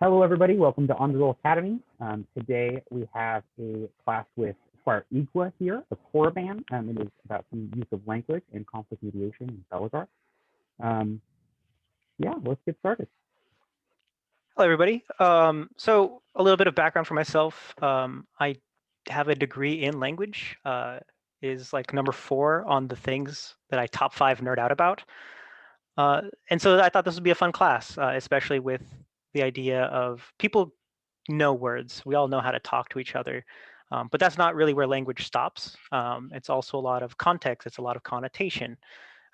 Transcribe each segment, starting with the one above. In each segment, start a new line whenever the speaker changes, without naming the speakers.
Hello, everybody. Welcome to On the Roll Academy. Today we have a class with Squire Igua here, the core band. It is about the use of language and conflict mediation in Belagar. Yeah, let's get started.
Hello, everybody. So a little bit of background for myself. I have a degree in language, is like number 4 on the things that I top 5 nerd out about. And so I thought this would be a fun class, especially with the idea of people know words. We all know how to talk to each other, but that's not really where language stops. It's also a lot of context. It's a lot of connotation.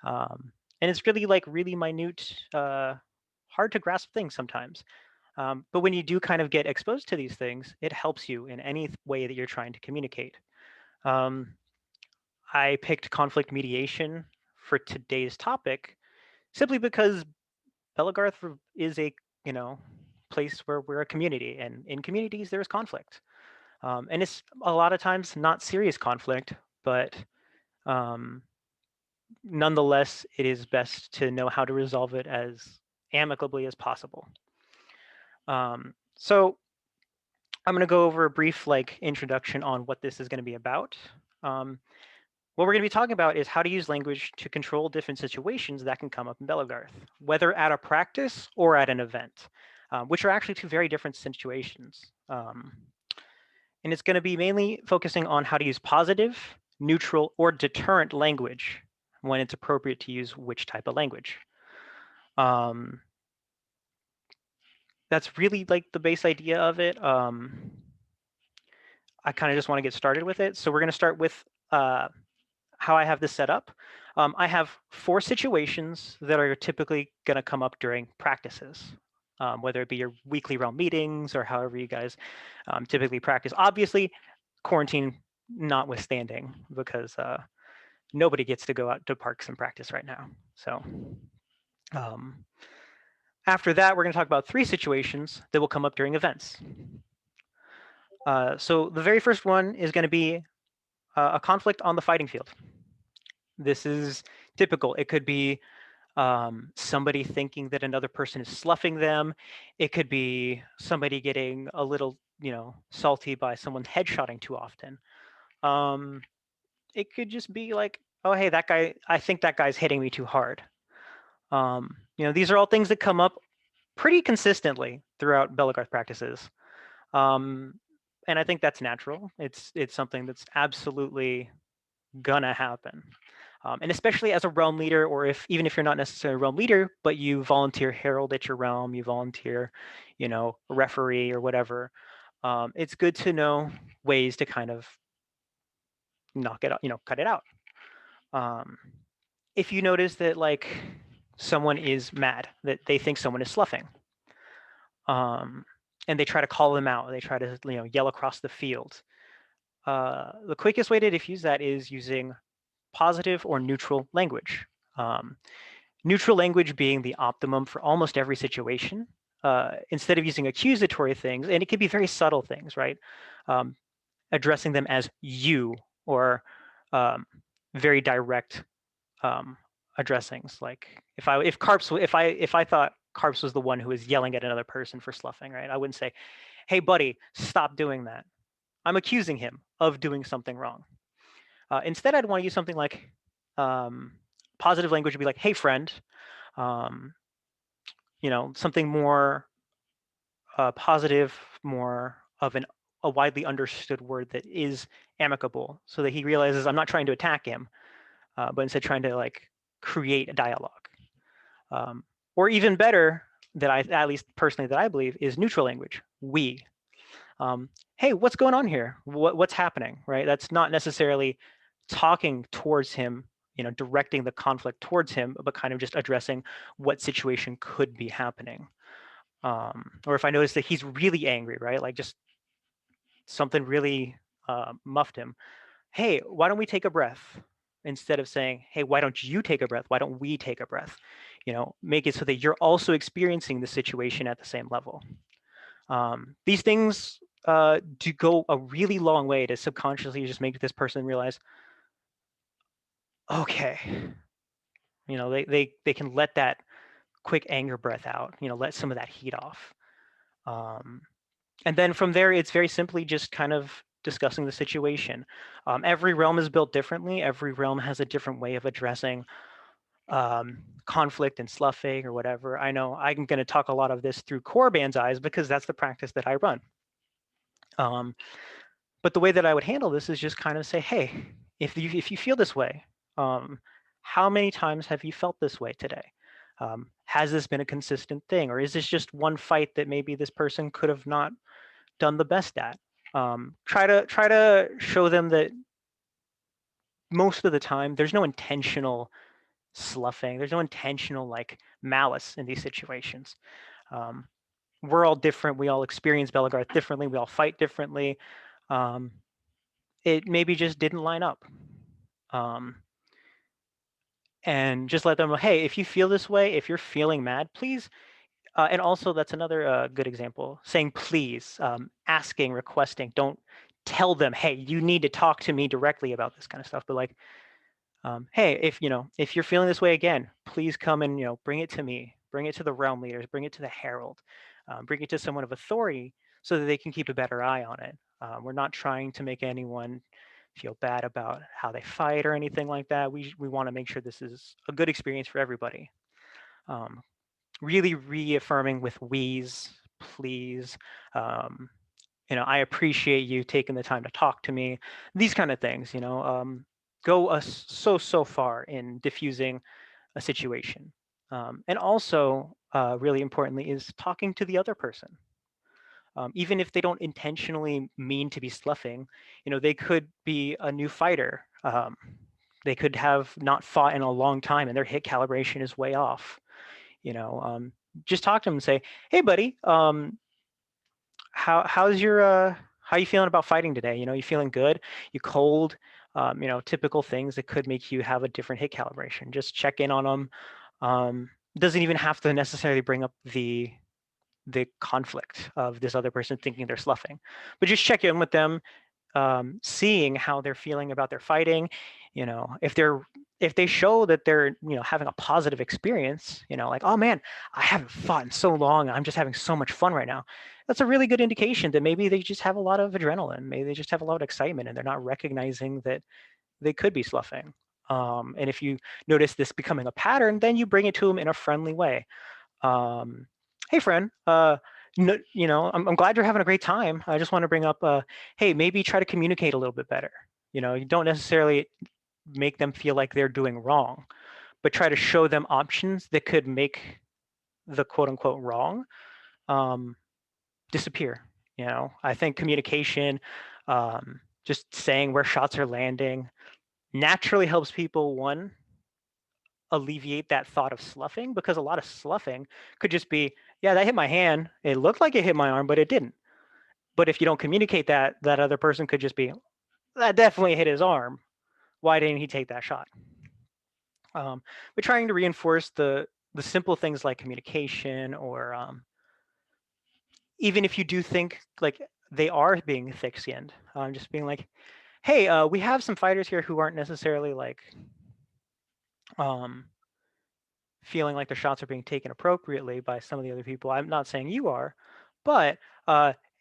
And it's really like really minute, hard to grasp things sometimes. But when you do kind of get exposed to these things, it helps you in any way that you're trying to communicate. Um, I picked conflict mediation for today's topic simply because Belagarth is a place where we're a community, and in communities there's conflict, and it's a lot of times not serious conflict, but um, nonetheless, it is best to know how to resolve it as amicably as possible. So I'm going to go over a brief introduction on what this is going to be about. What we're going to be talking about is how to use language to control different situations that can come up in Belagarth, whether at a practice or at an event, which are actually two very different situations. And it's going to be mainly focusing on how to use positive, neutral, or deterrent language when it's appropriate to use which type of language. That's really like the base idea of it. I kind of just want to get started with it. So we're going to start with how I have this set up. I have 4 situations that are typically going to come up during practices, whether it be your weekly realm meetings or however you guys typically practice. Obviously, quarantine notwithstanding, because nobody gets to go out to parks and practice right now. So after that, we're going to talk about 3 situations that will come up during events. So the very first one is going to be a conflict on the fighting field. This is typical. It could be somebody thinking that another person is sloughing them. It could be somebody getting a little, salty by someone headshotting too often. It could just be like, oh, hey, that guy, I think that guy's hitting me too hard. These are all things that come up pretty consistently throughout Belagarth practices. And I think that's natural. It's something that's absolutely gonna happen. And especially as a realm leader, or even if you're not necessarily a realm leader, but you volunteer herald at your realm, you volunteer, referee or whatever, it's good to know ways to kind of knock it out, cut it out. If you notice that like someone is mad, that they think someone is sloughing, and they try to call them out, they try to yell across the field. The quickest way to diffuse that is using positive or neutral language. Neutral language being the optimum for almost every situation. Instead of using accusatory things, and it could be very subtle things, right? Addressing them as you, or very direct addressings. Like if I thought Carps was the one who was yelling at another person for sloughing, right? I wouldn't say, "Hey, buddy, stop doing that." I'm accusing him of doing something wrong. Instead, I'd want to use something like positive language would be like, "Hey, friend," something more positive, more of a widely understood word that is amicable, so that he realizes I'm not trying to attack him, but instead trying to like create a dialogue. Or even better, at least personally that I believe, is neutral language. We. Hey, what's going on here? What's happening, right? That's not necessarily talking towards him, directing the conflict towards him, but kind of just addressing what situation could be happening. Or if I notice that he's really angry, right? Like just something really muffed him. Hey, why don't we take a breath? Instead of saying, hey, why don't you take a breath? Why don't we take a breath? Make it so that you're also experiencing the situation at the same level. These things do go a really long way to subconsciously just make this person realize, okay, they can let that quick anger breath out, let some of that heat off. And then from there, it's very simply just kind of discussing the situation. Every realm is built differently. Every realm has a different way of addressing conflict and sloughing or whatever. I know I'm going to talk a lot of this through Korriban's eyes because that's the practice that I run. But the way that I would handle this is just kind of say, hey, if you feel this way, how many times have you felt this way today? Has this been a consistent thing, or is this just one fight that maybe this person could have not done the best at? Try to show them that most of the time there's no intentional sloughing, there's no intentional like malice in these situations. We're all different. We all experience Bellegarth differently. We all fight differently. It maybe just didn't line up. And just let them know, hey, if you feel this way, if you're feeling mad, please. And also, that's another good example, saying please, asking, requesting. Don't tell them, hey, you need to talk to me directly about this kind of stuff. But like, hey, if you're feeling this way again, please come and bring it to me, bring it to the realm leaders, bring it to the herald, bring it to someone of authority so that they can keep a better eye on it. We're not trying to make anyone feel bad about how they fight or anything like that. We want to make sure this is a good experience for everybody. Really reaffirming with we's, please. I appreciate you taking the time to talk to me. These kind of things, go so far in diffusing a situation. And also, really importantly, is talking to the other person. Even if they don't intentionally mean to be sloughing, they could be a new fighter. They could have not fought in a long time and their hit calibration is way off. Just talk to them and say, hey, buddy, how's your how you feeling about fighting today? You feeling good? You cold? Typical things that could make you have a different hit calibration. Just check in on them. Doesn't even have to necessarily bring up the conflict of this other person thinking they're sloughing, but just check in with them, seeing how they're feeling about their fighting. If they show that they're having a positive experience, like, oh man, I haven't fought in so long, I'm just having so much fun right now, that's a really good indication that maybe they just have a lot of adrenaline, maybe they just have a lot of excitement and they're not recognizing that they could be sloughing. And if you notice this becoming a pattern, then you bring it to them in a friendly way. Hey friend, I'm glad you're having a great time. I just want to bring up, hey, maybe try to communicate a little bit better. You don't necessarily make them feel like they're doing wrong, but try to show them options that could make the quote unquote wrong disappear. I think communication, just saying where shots are landing, naturally helps people, one, alleviate that thought of sloughing, because a lot of sloughing could just be, yeah, that hit my hand. It looked like it hit my arm, but it didn't. But if you don't communicate that, that other person could just be, that definitely hit his arm. Why didn't he take that shot? But trying to reinforce the simple things like communication, or even if you do think like they are being thick-skinned, just being like, hey, we have some fighters here who aren't necessarily like feeling like their shots are being taken appropriately by some of the other people. I'm not saying you are, but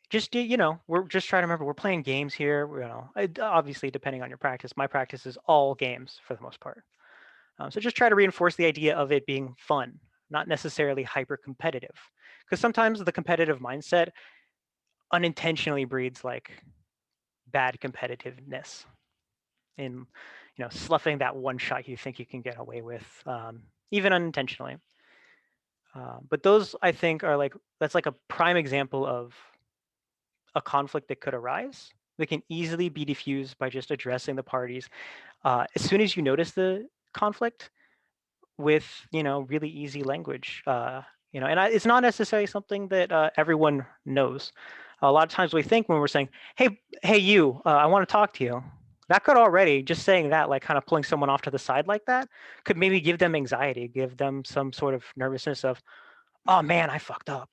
just we're just trying to remember we're playing games here. Obviously depending on your practice. My practice is all games for the most part. So just try to reinforce the idea of it being fun, not necessarily hyper competitive, because sometimes the competitive mindset unintentionally breeds like bad competitiveness in sloughing that one shot you think you can get away with, even unintentionally. But those, I think, are that's like a prime example of a conflict that could arise that can easily be diffused by just addressing the parties as soon as you notice the conflict with really easy language. It's not necessarily something that everyone knows. A lot of times we think when we're saying, hey, you, I want to talk to you. That could already, just saying that, like kind of pulling someone off to the side like that, could maybe give them anxiety, give them some sort of nervousness of, oh man, I fucked up.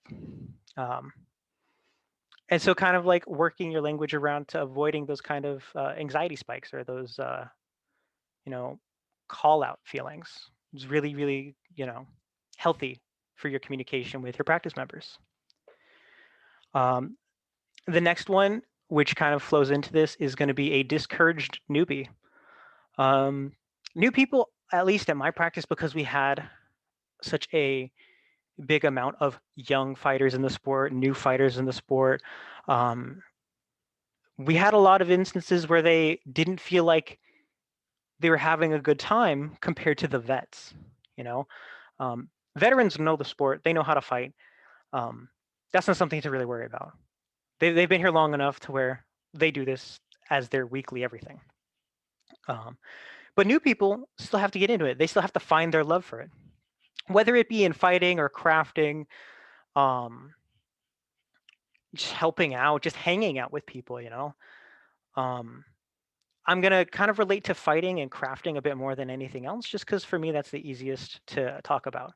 And so kind of like working your language around to avoiding those kind of anxiety spikes or those, call out feelings is really, really, healthy for your communication with your practice members. Um, the next one, which kind of flows into this, is going to be a discouraged newbie. New people, at least at my practice, because we had such a big amount of young fighters in the sport, new fighters in the sport. We had a lot of instances where they didn't feel like they were having a good time compared to the vets. You know, veterans know the sport; they know how to fight. That's not something to really worry about. They've been here long enough to where they do this as their weekly everything. But new people still have to get into it. They still have to find their love for it, whether it be in fighting or crafting, just helping out, just hanging out with people. I'm gonna kind of relate to fighting and crafting a bit more than anything else, just because for me that's the easiest to talk about.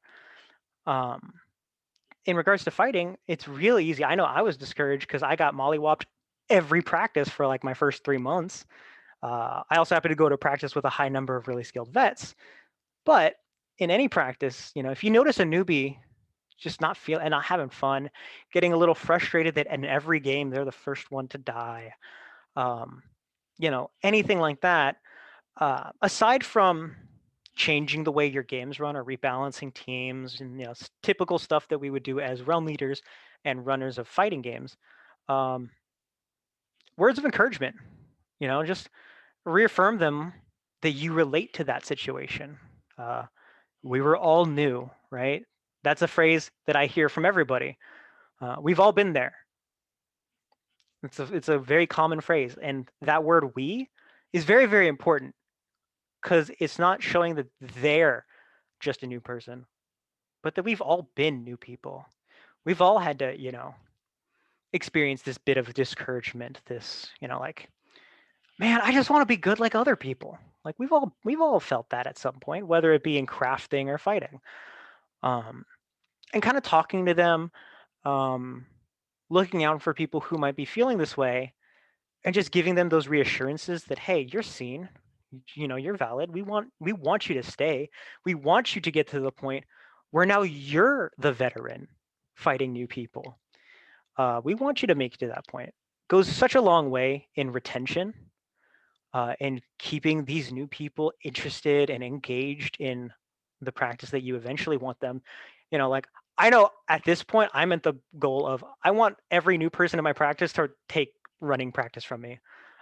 In regards to fighting, it's really easy. I know I was discouraged because I got mollywopped every practice for like my first 3 months. I also happened to go to practice with a high number of really skilled vets. But in any practice, if you notice a newbie just not feeling and not having fun, getting a little frustrated that in every game they're the first one to die, anything like that, aside from changing the way your games run or rebalancing teams and typical stuff that we would do as realm leaders and runners of fighting games, words of encouragement, just reaffirm them that you relate to that situation. We were all new, right? That's a phrase that I hear from everybody. We've all been there. It's a very common phrase, and that word "we" is very, very important because it's not showing that they're just a new person, but that we've all been new people. We've all had to, experience this bit of discouragement. This, like, man, I just want to be good like other people. Like we've all felt that at some point, whether it be in crafting or fighting. And kind of talking to them, looking out for people who might be feeling this way, and just giving them those reassurances that, hey, you're seen, you're valid. We want you to stay. We want you to get to the point where now you're the veteran fighting new people. We want you to make it to that point. Goes such a long way in retention, and keeping these new people interested and engaged in the practice that you eventually want them. Like I know at this point I'm at the goal of I want every new person in my practice to take running practice from me.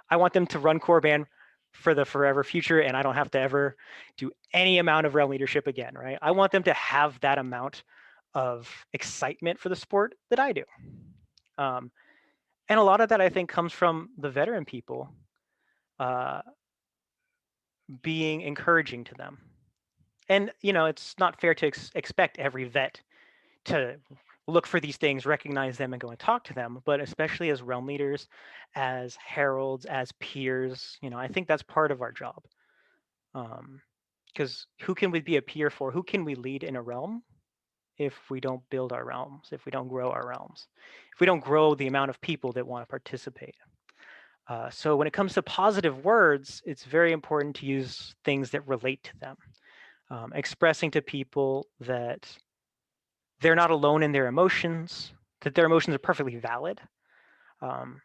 I want them to run core band for the forever future, and I don't have to ever do any amount of realm leadership again, right? I want them to have that amount of excitement for the sport that I do. And a lot of that I think comes from the veteran people being encouraging to them. And it's not fair to expect every vet to look for these things, recognize them, and go and talk to them. But especially as realm leaders, as heralds, as peers, I think that's part of our job. Because who can we be a peer for? Who can we lead in a realm if we don't build our realms, if we don't grow our realms, if we don't grow the amount of people that want to participate? So when it comes to positive words, it's very important to use things that relate to them. Expressing to people that they're not alone in their emotions, that their emotions are perfectly valid, and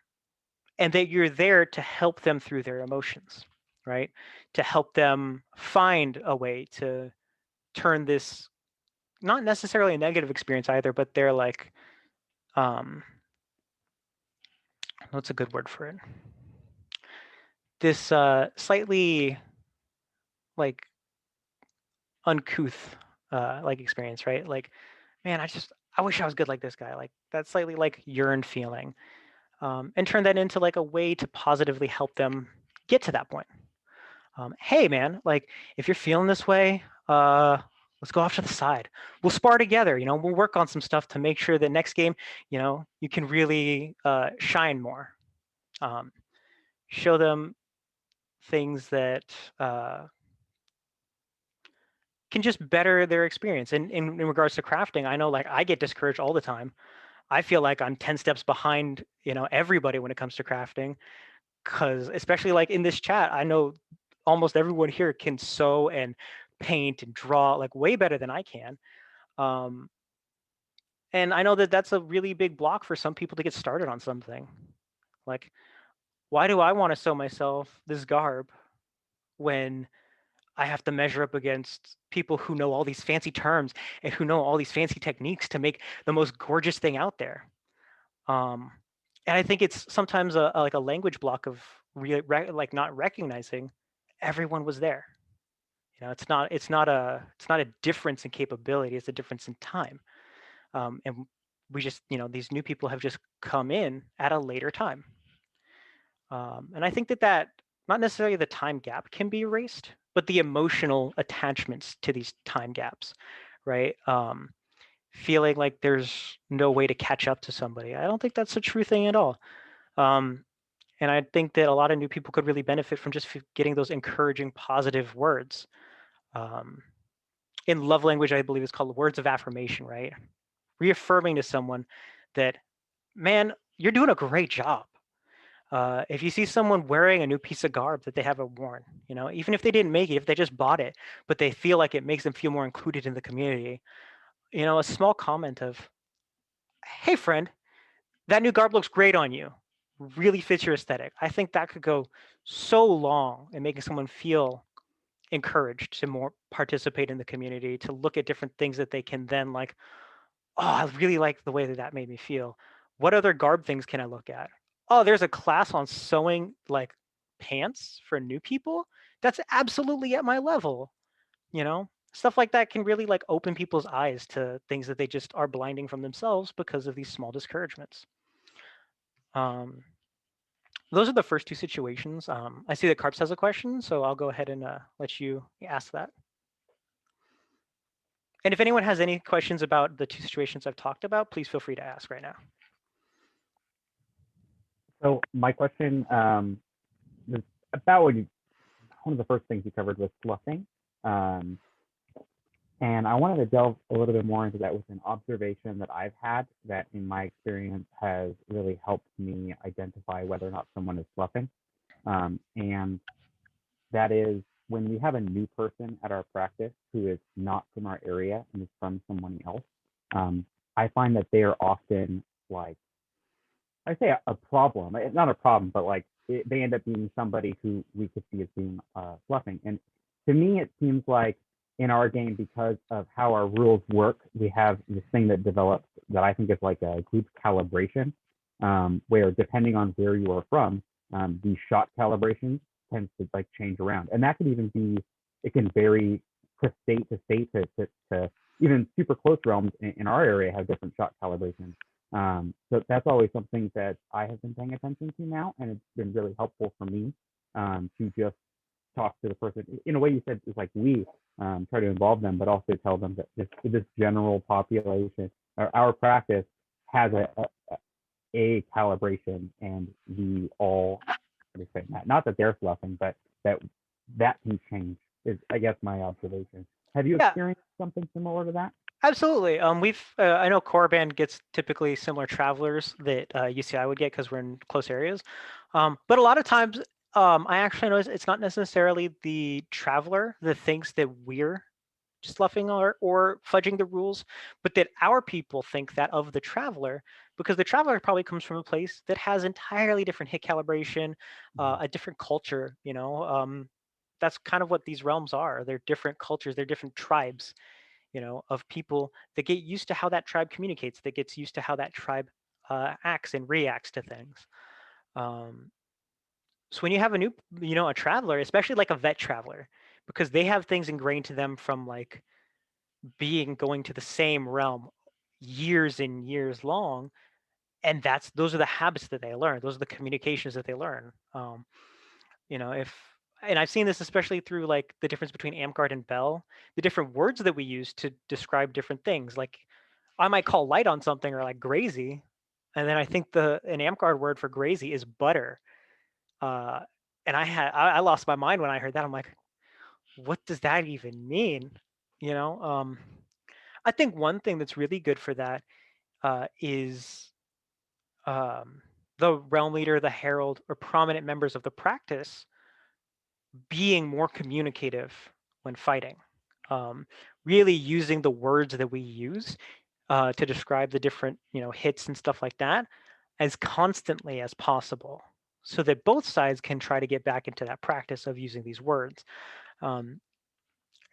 that you're there to help them through their emotions, right? To help them find a way to turn this, not necessarily a negative experience either, but they're like, what's a good word for it? This slightly like uncouth like experience, right? Like, man, I wish I was good like this guy. Like that slightly like yearned feeling, and turn that into like a way to positively help them get to that point. Hey, man, like if you're feeling this way, let's go off to the side. We'll spar together. We'll work on some stuff to make sure that next game, you can really shine more. Show them things that can just better their experience. And in regards to crafting, I know like I get discouraged all the time. I feel like I'm 10 steps behind, everybody when it comes to crafting. Because especially like in this chat, I know almost everyone here can sew and paint and draw like way better than I can. And I know that that's a really big block for some people to get started on something. Like, why do I want to sew myself this garb when I have to measure up against people who know all these fancy terms and who know all these fancy techniques to make the most gorgeous thing out there? Um, and I think it's sometimes like a language block of like not recognizing everyone was there. It's not a difference in capability. It's a difference in time. And we just, these new people have just come in at a later time. And I think that not necessarily the time gap can be erased, but the emotional attachments to these time gaps, right? Feeling like there's no way to catch up to somebody. I don't think that's a true thing at all. And I think that a lot of new people could really benefit from just getting those encouraging, positive words. In love language, I believe it's called words of affirmation, right? Reaffirming to someone that, man, you're doing a great job. If you see someone wearing a new piece of garb that they haven't worn, even if they didn't make it, if they just bought it, but they feel like it makes them feel more included in the community, a small comment of, hey, friend, that new garb looks great on you, really fits your aesthetic. I think that could go so long in making someone feel encouraged to more participate in the community, to look at different things that they can then like, oh, I really like the way that made me feel. What other garb things can I look at? Oh, there's a class on sewing like pants for new people. That's absolutely at my level, Stuff like that can really like open people's eyes to things that they just are blinding from themselves because of these small discouragements. Um, those are the first two situations. I see that Carps has a question, so I'll go ahead and let you ask that. And if anyone has any questions about the two situations I've talked about, please feel free to ask right now.
So my question is about one of the first things you covered was fluffing. And I wanted to delve a little bit more into that with an observation that I've had that in my experience has really helped me identify whether or not someone is fluffing. And that is when we have a new person at our practice who is not from our area and is from someone else, I find that they are often like, I say a problem. It's not a problem, but like they end up being somebody who we could see as being fluffing. And to me, it seems like in our game, because of how our rules work, we have this thing that develops that I think is like a group calibration, where depending on where you are from, the shot calibration tends to like change around. And that can even be, it can vary to state to even super close realms in our area have different shot calibrations. So that's always something that I have been paying attention to now, and it's been really helpful for me to just talk to the person in a way you said is like we try to involve them, but also tell them that this general population or our practice has a calibration, and we all understand that. Not that they're fluffing, but that can change. Is I guess my observation. Have you experienced something similar to that?
Absolutely. I know Korriban gets typically similar travelers that UCI would get because we're in close areas. But a lot of times, I actually notice it's not necessarily the traveler that thinks that we're just fluffing or fudging the rules, but that our people think that of the traveler, because the traveler probably comes from a place that has entirely different hit calibration, a different culture. That's kind of what these realms are. They're different cultures. They're different tribes, of people that get used to how that tribe communicates, that gets used to how that tribe acts and reacts to things. So when you have a traveler, especially like a vet traveler, because they have things ingrained to them from like going to the same realm years and years long, and those are the habits that they learn. Those are the communications that they learn. If and I've seen this especially through like the difference between Amtgard and Bell, the different words that we use to describe different things. Like I might call light on something or like grazy, and then I think an Amtgard word for grazy is butter. Uh, and I lost my mind when I heard that. I'm like, what does that even mean? I think one thing that's really good for that is the realm leader, the herald, or prominent members of the practice being more communicative when fighting, really using the words that we use to describe the different, hits and stuff like that as constantly as possible so that both sides can try to get back into that practice of using these words. Um,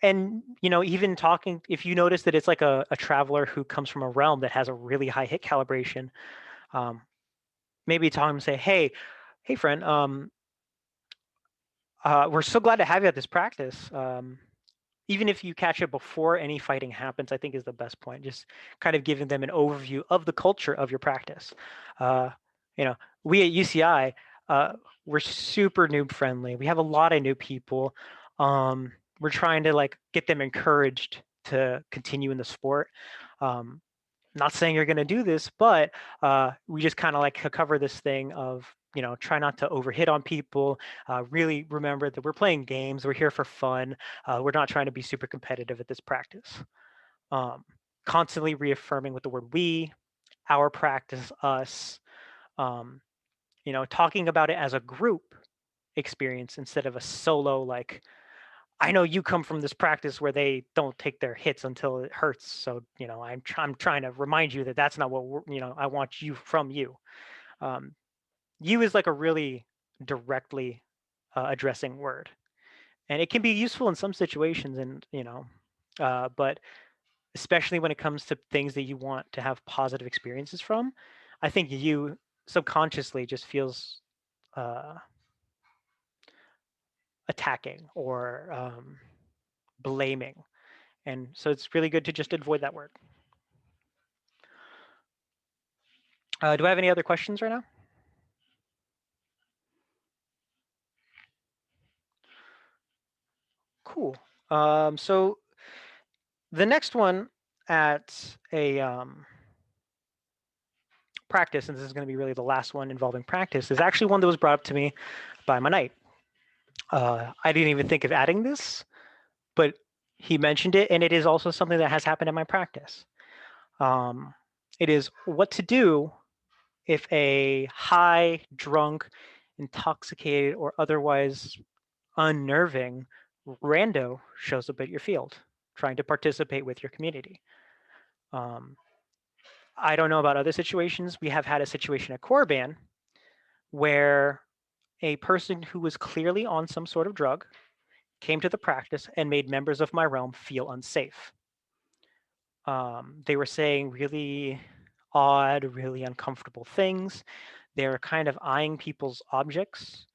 and, even talking, if you notice that it's like a traveler who comes from a realm that has a really high hit calibration, um, maybe talk and say, hey, friend, we're so glad to have you at this practice. Even if you catch it before any fighting happens, I think is the best point. Just kind of giving them an overview of the culture of your practice. Uh, we at UCI, we're super noob friendly. We have a lot of new people. We're trying to like get them encouraged to continue in the sport. Um, Not saying you're going to do this, but we just kind of like cover this thing of, try not to overhit on people. Really remember that we're playing games. We're here for fun. We're not trying to be super competitive at this practice. Um, Constantly reaffirming with the word we, our practice, us, um, talking about it as a group experience instead of a solo, like, I know you come from this practice where they don't take their hits until it hurts. So, I'm trying to remind you that that's not what I want you from you. Um, you is like a really directly addressing word, and it can be useful in some situations, and but especially when it comes to things that you want to have positive experiences from, I think you subconsciously just feels uh, attacking or blaming. And so it's really good to just avoid that word. Do I have any other questions right now? Cool. So the next one at a practice, and this is going to be really the last one involving practice, is actually one that was brought up to me by my knight. I didn't even think of adding this, but he mentioned it, and it is also something that has happened in my practice. It is what to do if a high, drunk, intoxicated, or otherwise unnerving rando shows up at your field trying to participate with your community. Um, I don't know about other situations. We have had a situation at Korban where a person who was clearly on some sort of drug came to the practice and made members of my realm feel unsafe. They were saying really odd, really uncomfortable things. They were kind of eyeing people's objects.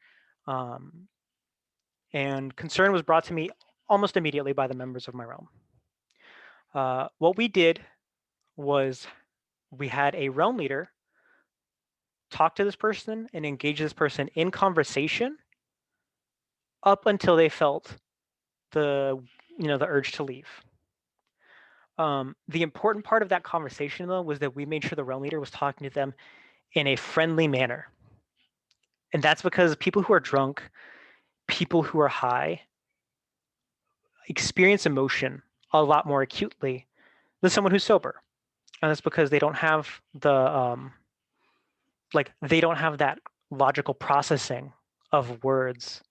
And concern was brought to me almost immediately by the members of my realm. What we did was we had a realm leader talk to this person and engage this person in conversation up until they felt the the urge to leave. The important part of that conversation, though, was that we made sure the realm leader was talking to them in a friendly manner. And that's because people who are drunk, people who are high, experience emotion a lot more acutely than someone who's sober. And that's because they don't have they don't have that logical processing of words,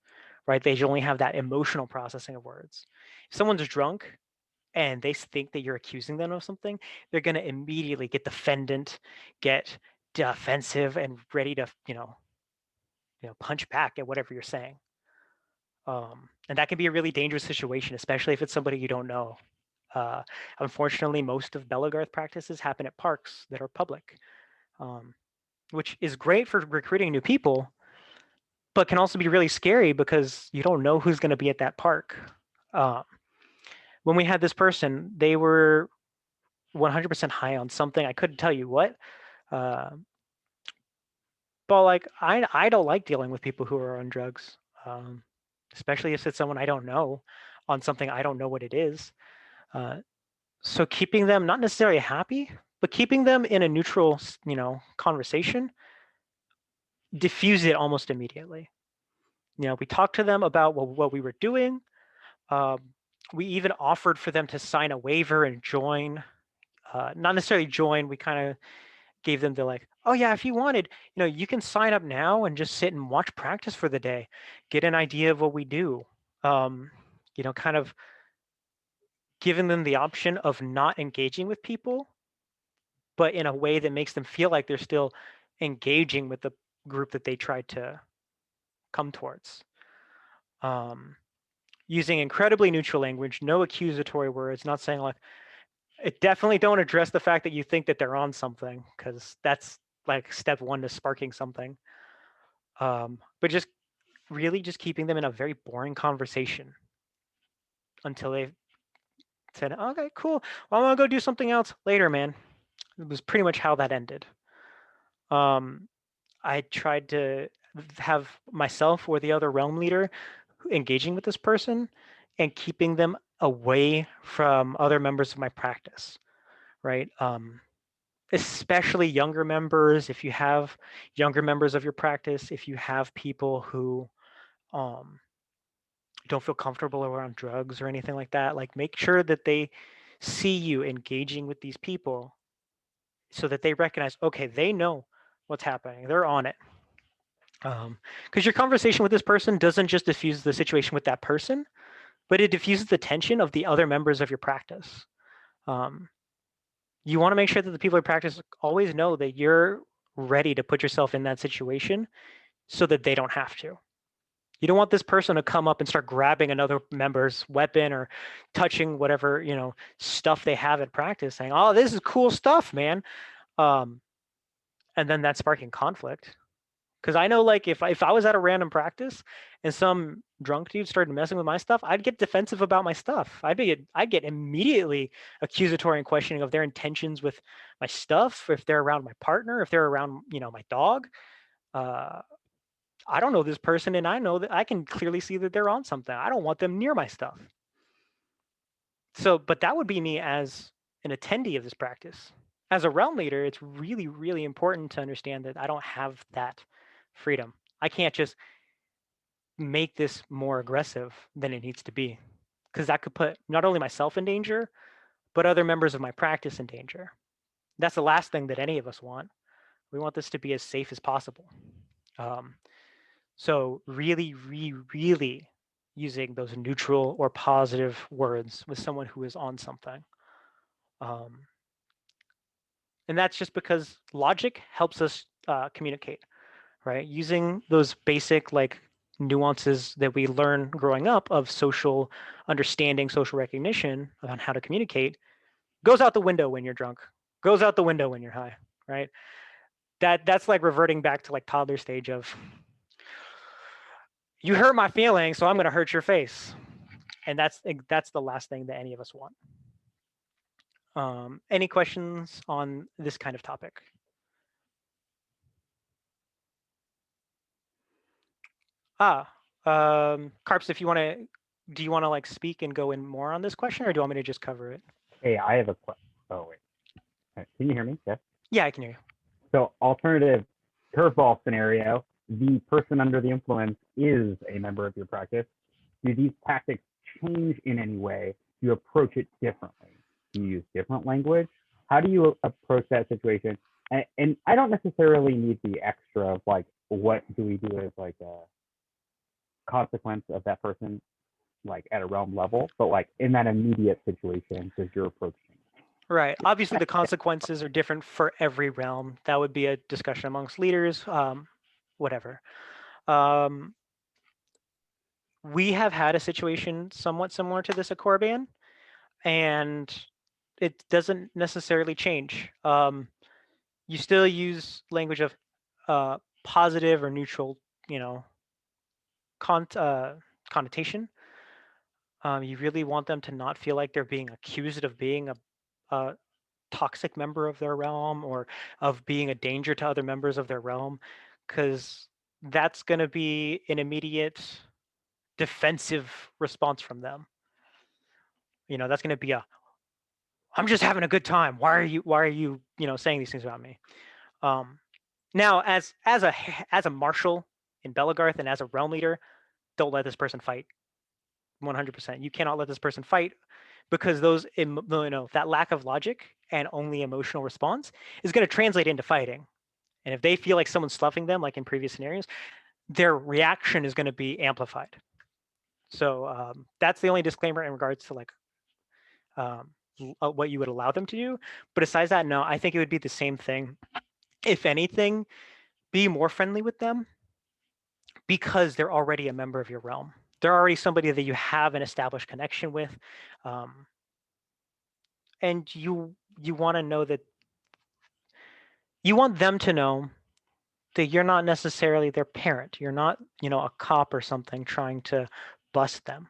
right? They only have that emotional processing of words. If someone's drunk and they think that you're accusing them of something, they're going to immediately get defendant, get defensive, and ready to punch back at whatever you're saying. And that can be a really dangerous situation, especially if it's somebody you don't know. Unfortunately, most of Belagarth practices happen at parks that are public, which is great for recruiting new people, but can also be really scary because you don't know who's going to be at that park. When we had this person, they were 100% high on something. I couldn't tell you what. But like, I don't like dealing with people who are on drugs, especially if it's someone I don't know on something I don't know what it is. So keeping them not necessarily happy, but keeping them in a neutral, conversation, diffuse it almost immediately. We talked to them about what we were doing. We even offered for them to sign a waiver and join. Not necessarily join. We kind of gave them the like, oh yeah, if you wanted, you can sign up now and just sit and watch practice for the day, get an idea of what we do. Kind of giving them the option of not engaging with people but in a way that makes them feel like they're still engaging with the group that they tried to come towards. Using incredibly neutral language, no accusatory words, not saying like, it definitely don't address the fact that you think that they're on something, because that's like step one to sparking something. But just really just keeping them in a very boring conversation until they said, okay, cool. Well, I'm gonna go do something else later, man. It was pretty much how that ended. I tried to have myself or the other realm leader engaging with this person and keeping them away from other members of my practice, right? Especially younger members. If you have younger members of your practice, if you have people who don't feel comfortable around drugs or anything like that, like make sure that they see you engaging with these people so that they recognize, okay, they know what's happening. They're on it. Because your conversation with this person doesn't just diffuse the situation with that person, but it diffuses the tension of the other members of your practice. You want to make sure that the people in practice always know that you're ready to put yourself in that situation so that they don't have to. You don't want this person to come up and start grabbing another member's weapon or touching whatever, stuff they have at practice, saying, oh, this is cool stuff, man. And then that's sparking conflict. Because I know, like, if I was at a random practice and some drunk dude started messing with my stuff, I'd get defensive about my stuff. I'd get immediately accusatory and questioning of their intentions with my stuff, if they're around my partner, if they're around, my dog. I don't know this person, and I know that I can clearly see that they're on something. I don't want them near my stuff. So, but that would be me as an attendee of this practice. As a realm leader, it's really, really important to understand that I don't have that freedom. I can't just make this more aggressive than it needs to be, because that could put not only myself in danger, but other members of my practice in danger. That's the last thing that any of us want. We want this to be as safe as possible. So really, really using those neutral or positive words with someone who is on something. And that's just because logic helps us communicate, right? Using those basic like nuances that we learn growing up of social understanding, social recognition on how to communicate goes out the window when you're drunk, goes out the window when you're high, right? That's like reverting back to like toddler stage of, you hurt my feelings, so I'm going to hurt your face. And that's the last thing that any of us want. Any questions on this kind of topic? Carps, if you want to, do you want to like speak and go in more on this question, or do you want me to just cover it?
Hey, I have a question. Oh, wait. Can you hear me? Yes.
Yeah, I can hear you.
So, alternative curveball scenario: the person under the influence is a member of your practice. Do these tactics change in any way? Do you approach it differently? Do you use different language? How do you approach that situation? And I don't necessarily need the extra of like, what do we do as like a consequence of that person, like at a realm level, but like in that immediate situation, does your approach change?
Right. Obviously, the consequences are different for every realm. That would be a discussion amongst leaders, whatever. We have had a situation somewhat similar to this at Korban, and it doesn't necessarily change. You still use language of positive or neutral, connotation. You really want them to not feel like they're being accused of being a toxic member of their realm or of being a danger to other members of their realm, because that's going to be an immediate defensive response from them. That's going to be I'm just having a good time. Why are you saying these things about me? Now, as a marshal in Belagarth and as a realm leader, don't let this person fight. 100%. You cannot let this person fight, because that lack of logic and only emotional response is going to translate into fighting. And if they feel like someone's sluffing them, like in previous scenarios, their reaction is going to be amplified. So that's the only disclaimer in regards to like what you would allow them to do. But besides that, no, I think it would be the same thing. If anything, be more friendly with them because they're already a member of your realm. They're already somebody that you have an established connection with, and you want to know that you want them to know that you're not necessarily their parent. You're not, a cop or something trying to bust them.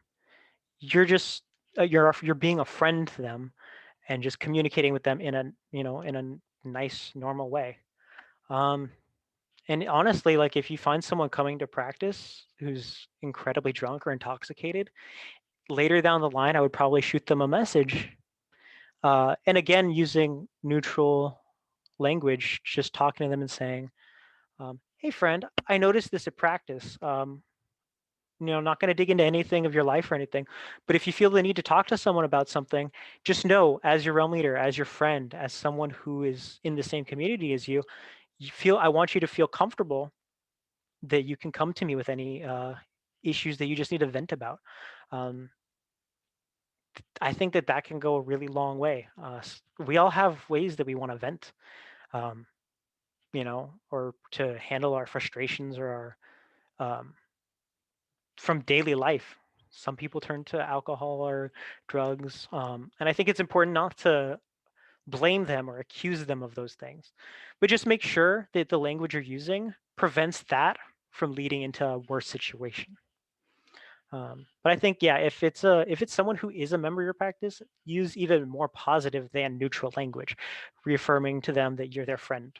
You're just you're being a friend to them and just communicating with them in a nice normal way. And honestly, like if you find someone coming to practice who's incredibly drunk or intoxicated, later down the line, I would probably shoot them a message. And again, using neutral language, just talking to them and saying, hey friend, I noticed this at practice. Not going to dig into anything of your life or anything, but if you feel the need to talk to someone about something, just know as your realm leader, as your friend, as someone who is in the same community as you, I want you to feel comfortable that you can come to me with any issues that you just need to vent about. I think that can go a really long way. We all have ways that we want to vent, um, or to handle our frustrations or our from daily life. Some people turn to alcohol or drugs, and I think it's important not to blame them or accuse them of those things, but just make sure that the language you're using prevents that from leading into a worse situation. But I think, yeah, if it's someone who is a member of your practice, use even more positive than neutral language, reaffirming to them that you're their friend.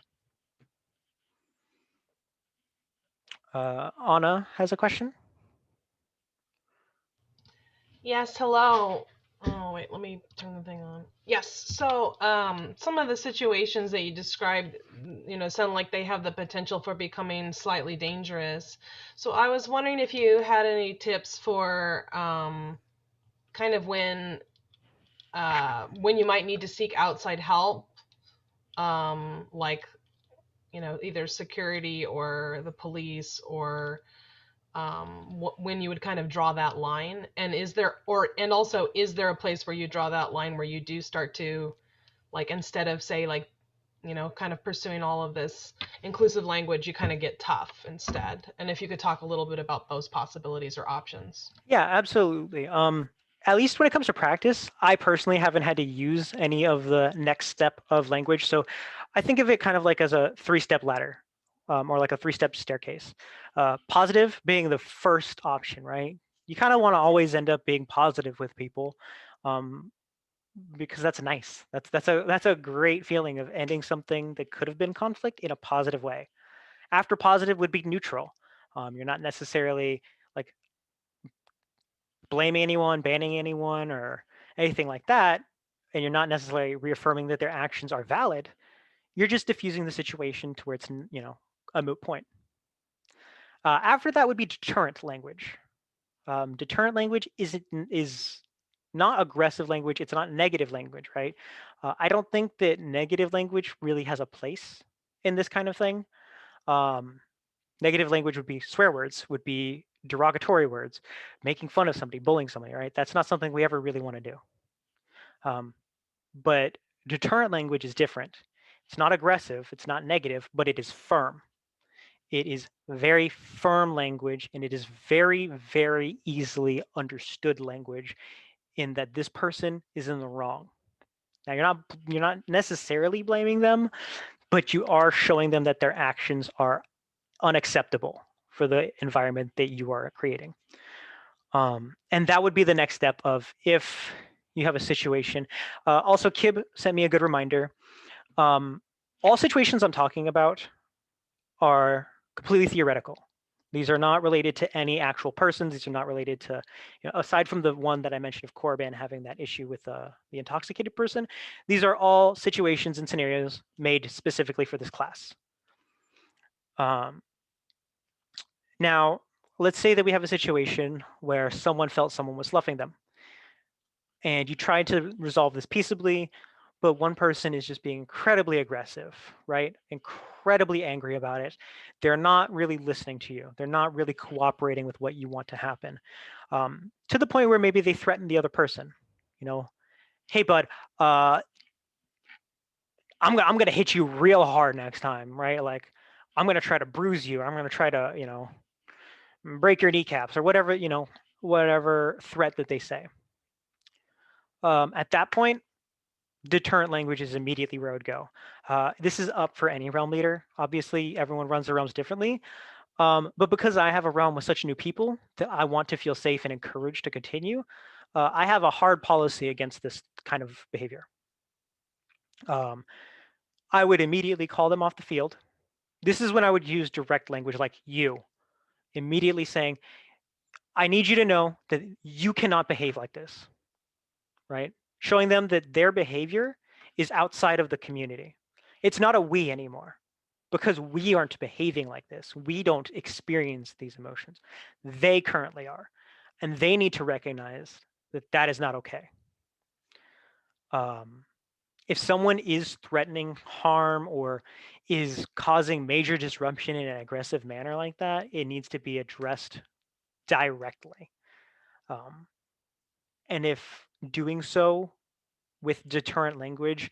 Anna has a question.
Yes, hello. Oh, wait, let me turn the thing on. Yes, so some of the situations that you described, sound like they have the potential for becoming slightly dangerous. So I was wondering if you had any tips for kind of when you might need to seek outside help, like, either security or the police, or when you would kind of draw that line, and also is there a place where you draw that line where you do start to, like, instead of, say, like, kind of pursuing all of this inclusive language, you kind of get tough instead? And if you could talk a little bit about those possibilities or options.
Yeah, absolutely. At least when it comes to practice, I personally haven't had to use any of the next step of language. So I think of it kind of like as a 3-step ladder, or like a 3-step staircase. Positive being the first option, right? You kind of want to always end up being positive with people, because that's nice. That's a great feeling of ending something that could have been conflict in a positive way. After positive would be neutral. You're not necessarily like blaming anyone, banning anyone, or anything like that, and you're not necessarily reaffirming that their actions are valid. You're just diffusing the situation to where it's a moot point. After that would be deterrent language. Deterrent language is not aggressive language. It's not negative language, right? I don't think that negative language really has a place in this kind of thing. Negative language would be swear words, would be derogatory words, making fun of somebody, bullying somebody, right? That's not something we ever really want to do. But deterrent language is different. It's not aggressive, it's not negative, but it is firm. It is very firm language, and it is very, very easily understood language in that this person is in the wrong. Now you're not necessarily blaming them, but you are showing them that their actions are unacceptable for the environment that you are creating. And that would be the next step of if you have a situation. Also, Kib sent me a good reminder. All situations I'm talking about are completely theoretical. These are not related to any actual persons. These are not related to, aside from the one that I mentioned of Corban having that issue with the intoxicated person, these are all situations and scenarios made specifically for this class. Now, let's say that we have a situation where someone felt someone was sloughing them, and you tried to resolve this peaceably, but one person is just being incredibly aggressive, right? Incredibly angry about it. They're not really listening to you. They're not really cooperating with what you want to happen, to the point where maybe they threaten the other person. hey, bud, I'm gonna hit you real hard next time, right? Like, I'm gonna try to bruise you. I'm gonna try to, break your kneecaps or whatever, whatever threat that they say. At that point, deterrent language is immediately where I would go. This is up for any realm leader. Obviously, everyone runs their realms differently. But because I have a realm with such new people that I want to feel safe and encouraged to continue, I have a hard policy against this kind of behavior. I would immediately call them off the field. This is when I would use direct language like you, immediately saying, I need you to know that you cannot behave like this, right? Showing them that their behavior is outside of the community. It's not a we anymore because we aren't behaving like this. We don't experience these emotions. They currently are. And they need to recognize that that is not okay. If someone is threatening harm or is causing major disruption in an aggressive manner like that, it needs to be addressed directly. And if doing so with deterrent language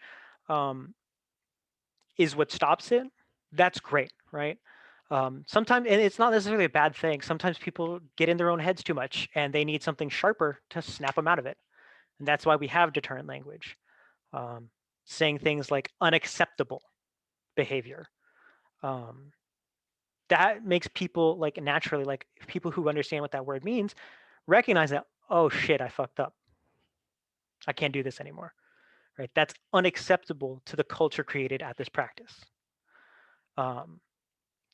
is what stops it, that's great, right? Sometimes, and it's not necessarily a bad thing. Sometimes people get in their own heads too much and they need something sharper to snap them out of it. And that's why we have deterrent language. Saying things like unacceptable behavior. That makes people like naturally, like people who understand what that word means, recognize that, oh shit, I fucked up. I can't do this anymore, right? That's unacceptable to the culture created at this practice.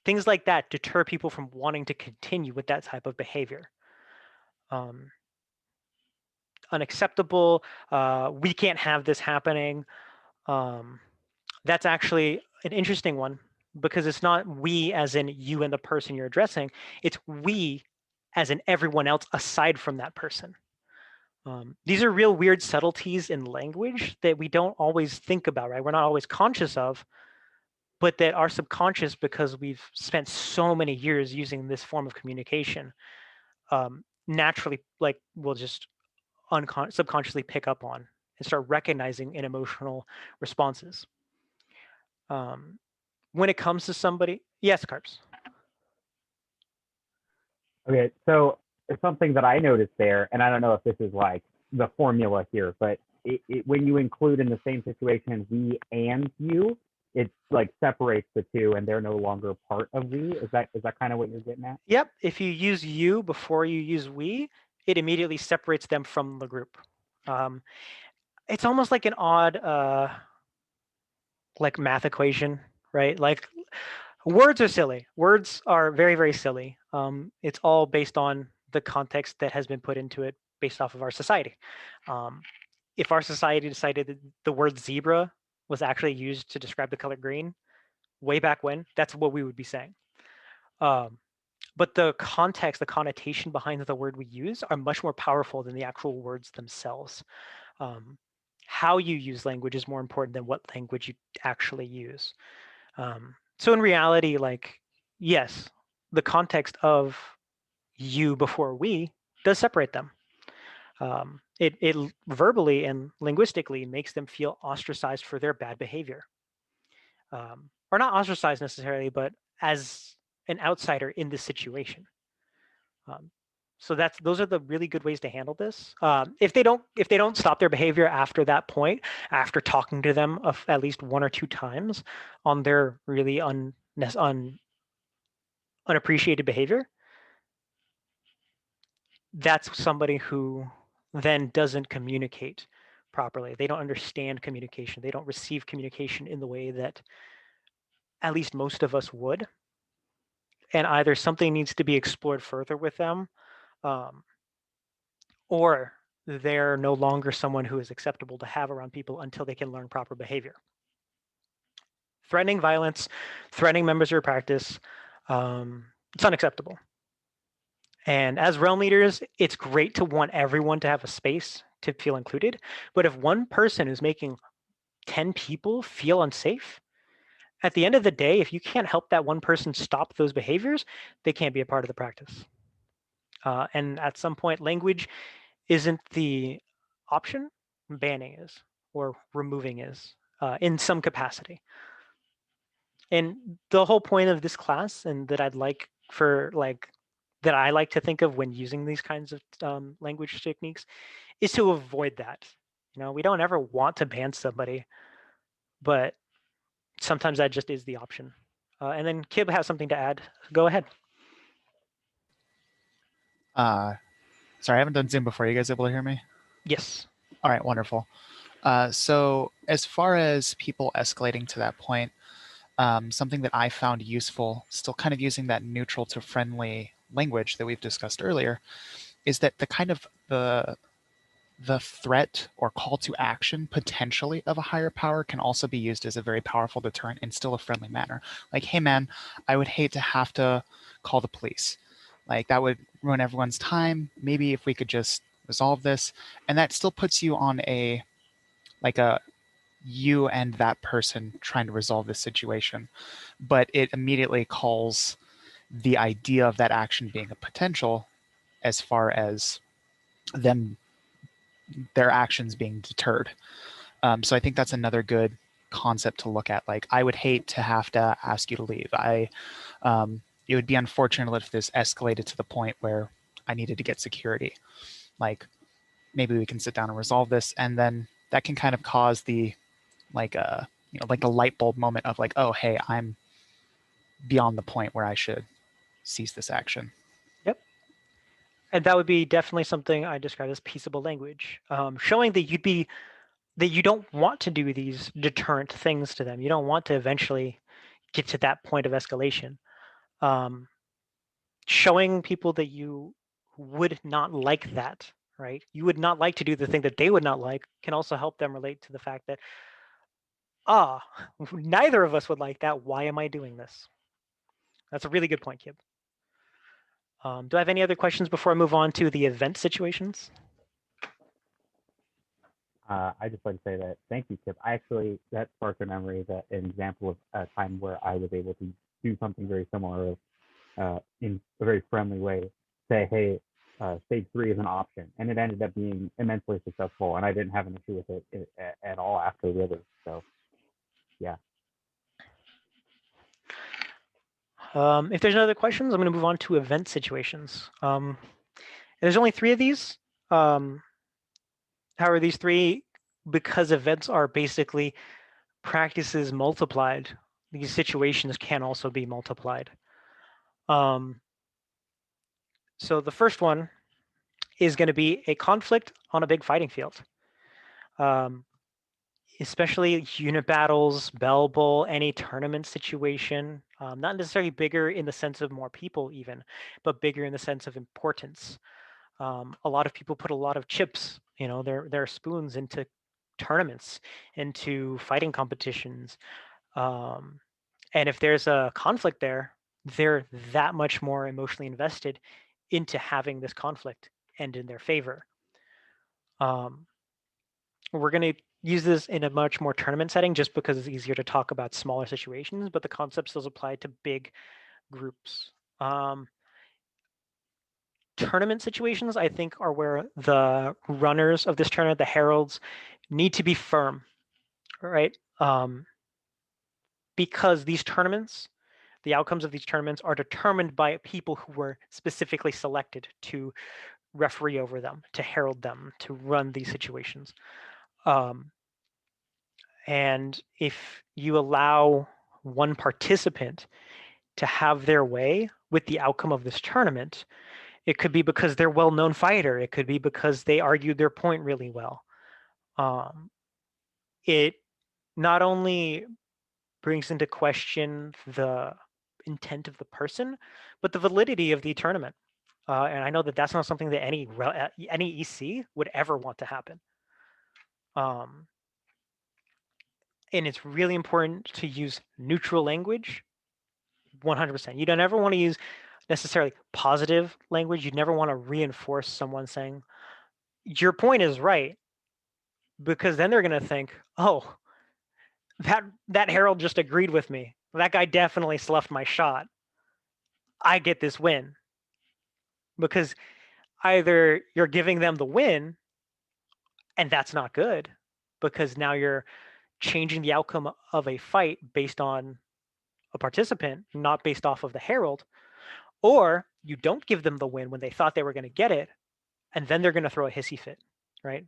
Things like that deter people from wanting to continue with that type of behavior. Unacceptable, we can't have this happening. That's actually an interesting one because it's not we as in you and the person you're addressing, it's we as in everyone else aside from that person. These are real weird subtleties in language that we don't always think about, right? We're not always conscious of, but that are subconscious because we've spent so many years using this form of communication. Naturally, like we'll just subconsciously pick up on and start recognizing in emotional responses. When it comes to somebody, yes, Carps.
Okay, so it's something that I noticed there, and I don't know if this is like the formula here, but when you include in the same situation we and you, it like separates the two, and they're no longer part of we. Is that kind of what you're getting at?
Yep. If you use you before you use we, it immediately separates them from the group. It's almost like an odd, like math equation, right? Like words are silly. Words are very, very silly. It's all based on the context that has been put into it based off of our society. If our society decided that the word zebra was actually used to describe the color green way back when, that's what we would be saying. But the context, the connotation behind the word we use are much more powerful than the actual words themselves. How you use language is more important than what language you actually use. So in reality, like, yes, the context of you before we does separate them. It verbally and linguistically makes them feel ostracized for their bad behavior. Or not ostracized necessarily, but as an outsider in this situation. So those are the really good ways to handle this. If they don't stop their behavior after that point, after talking to them at least one or two times on their really unappreciated behavior, that's somebody who then doesn't communicate properly. They don't understand communication. They don't receive communication in the way that at least most of us would. And either something needs to be explored further with them, or they're no longer someone who is acceptable to have around people until they can learn proper behavior. Threatening violence, threatening members of your practice, it's unacceptable. And as realm leaders, it's great to want everyone to have a space to feel included. But if one person is making 10 people feel unsafe, at the end of the day, if you can't help that one person stop those behaviors, they can't be a part of the practice. And at some point, language isn't the option. banning is or removing is in some capacity. And the whole point of this class, and that I'd like for that I like to think of when using these kinds of language techniques, is to avoid that. We don't ever want to ban somebody, but sometimes that just is the option. And then Kib has something to add. Go ahead.
Sorry, I haven't done Zoom before. Are you guys able to hear me?
Yes.
All right, wonderful. So as far as people escalating to that point, something that I found useful, still kind of using that neutral to friendly language that we've discussed earlier, is that the threat or call to action potentially of a higher power can also be used as a very powerful deterrent in still a friendly manner. Like, hey man, I would hate to have to call the police. Like, that would ruin everyone's time. Maybe if we could just resolve this. And that still puts you on a you and that person trying to resolve this situation. But it immediately calls the idea of that action being a potential as far as their actions being deterred. So I think that's another good concept to look at. Like, I would hate to have to ask you to leave. It would be unfortunate if this escalated to the point where I needed to get security. Like, maybe we can sit down and resolve this, and then that can kind of cause the like a light bulb moment of like, oh hey, I'm beyond the point where I should cease this action.
Yep. And that would be definitely something I describe as peaceable language, showing that you don't want to do these deterrent things to them. You don't want to eventually get to that point of escalation. Showing people that you would not like that, right? You would not like to do the thing that they would not like, can also help them relate to the fact that, neither of us would like that. Why am I doing this? That's a really good point, Kib. Do I have any other questions before I move on to the event situations?
I just like to say that thank you, Kip. That sparked a memory, that an example of a time where I was able to do something very similar in a very friendly way. Say, hey, stage 3 is an option, and it ended up being immensely successful, and I didn't have an issue with it at all after really. So, yeah.
If there's no other questions, I'm going to move on to event situations. There's only 3 of these. However, these 3, because events are basically practices multiplied, these situations can also be multiplied. So the first one is going to be a conflict on a big fighting field. Especially unit battles, Bell Bowl, any tournament situation. Not necessarily bigger in the sense of more people even, but bigger in the sense of importance. A lot of people put a lot of chips, their spoons into tournaments, into fighting competitions. And if there's a conflict there, they're that much more emotionally invested into having this conflict end in their favor. We're going to use this in a much more tournament setting just because it's easier to talk about smaller situations, but the concept still applies to big groups. Tournament situations, I think, are where the runners of this tournament, the heralds, need to be firm, right? Because these tournaments, the outcomes of these tournaments are determined by people who were specifically selected to referee over them, to herald them, to run these situations. And if you allow one participant to have their way with the outcome of this tournament, it could be because they're a well-known fighter. It could be because they argued their point really well. It not only brings into question the intent of the person, but the validity of the tournament. And I know that that's not something that any EC would ever want to happen. And it's really important to use neutral language, 100%. You don't ever want to use necessarily positive language. You'd never want to reinforce someone saying, your point is right, because then they're going to think, oh, that herald just agreed with me. That guy definitely sloughed my shot. I get this win. Because either you're giving them the win And that's not good, because now you're changing the outcome of a fight based on a participant, not based off of the herald. Or you don't give them the win when they thought they were going to get it, and then they're going to throw a hissy fit, right?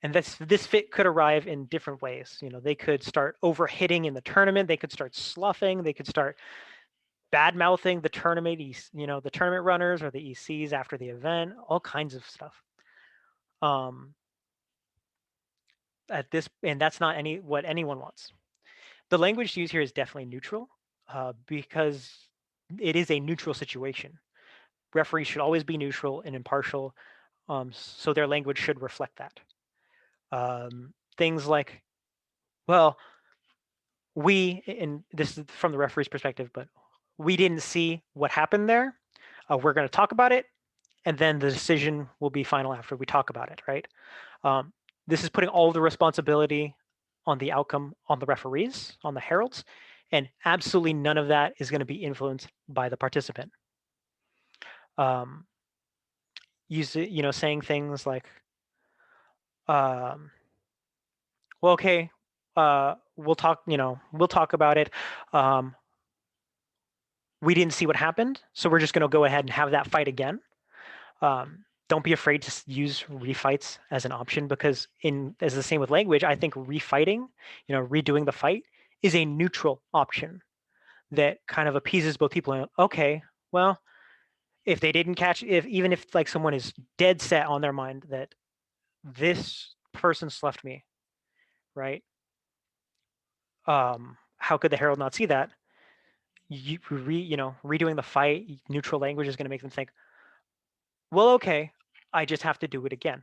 And this fit could arrive in different ways. They could start overhitting in the tournament. They could start sloughing. They could start bad mouthing the tournament, the tournament runners or the ECs after the event. All kinds of stuff. And that's not what anyone wants. The language to use here is definitely neutral, because it is a neutral situation. Referees should always be neutral and impartial, so their language should reflect that. Things like, well, and this is from the referee's perspective, but we didn't see what happened there. We're going to talk about it, and then the decision will be final after we talk about it, right? This is putting all the responsibility on the outcome on the referees, on the heralds, and absolutely none of that is going to be influenced by the participant. Saying things like, well, okay, we'll talk about it. We didn't see what happened, so we're just going to go ahead and have that fight again. Don't be afraid to use refights as an option, because as the same with language, I think refighting, redoing the fight is a neutral option that kind of appeases both people. Okay, well, if they didn't catch, even if like someone is dead set on their mind that this person sloughed me, right? How could the herald not see that? Redoing the fight, neutral language is going to make them think, well, okay, I just have to do it again,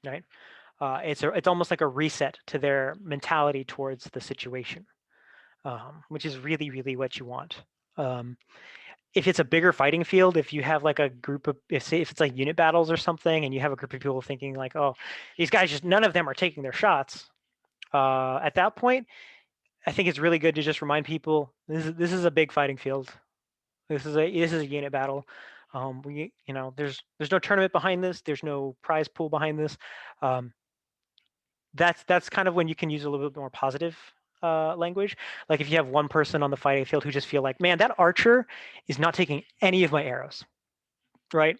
right? It's almost like a reset to their mentality towards the situation, which is really, really what you want. If it's a bigger fighting field, if you have like a group of, if it's like unit battles or something, and you have a group of people thinking like, oh, these guys just, none of them are taking their shots. At that point, I think it's really good to just remind people this is a big fighting field. This is a unit battle. There's no tournament behind this. There's no prize pool behind this. That's kind of when you can use a little bit more positive language. Like if you have one person on the fighting field who just feel like, man, that archer is not taking any of my arrows, right?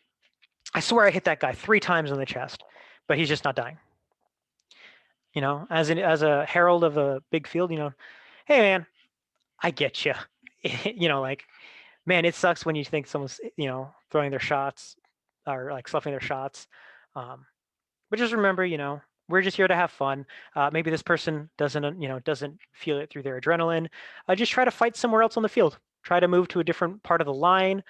I swear I hit that guy 3 times in the chest, but he's just not dying. As a herald of a big field, hey man, I get you. Like, man, it sucks when you think someone's throwing their shots or like sloughing their shots. But just remember, we're just here to have fun. Maybe this person doesn't feel it through their adrenaline. Just try to fight somewhere else on the field. Try to move to a different part of the line.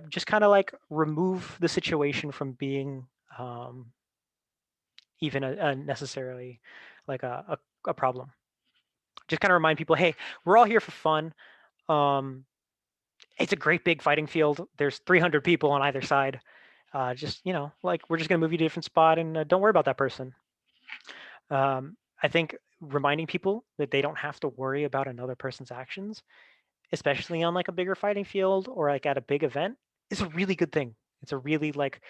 Just kind of like remove the situation from being even a necessarily like a problem. Just kind of remind people, hey, we're all here for fun. It's a great big fighting field. There's 300 people on either side. Just like we're just gonna move you to a different spot, and don't worry about that person. I think reminding people that they don't have to worry about another person's actions, especially on like a bigger fighting field or like at a big event, is a really good thing. It's a really like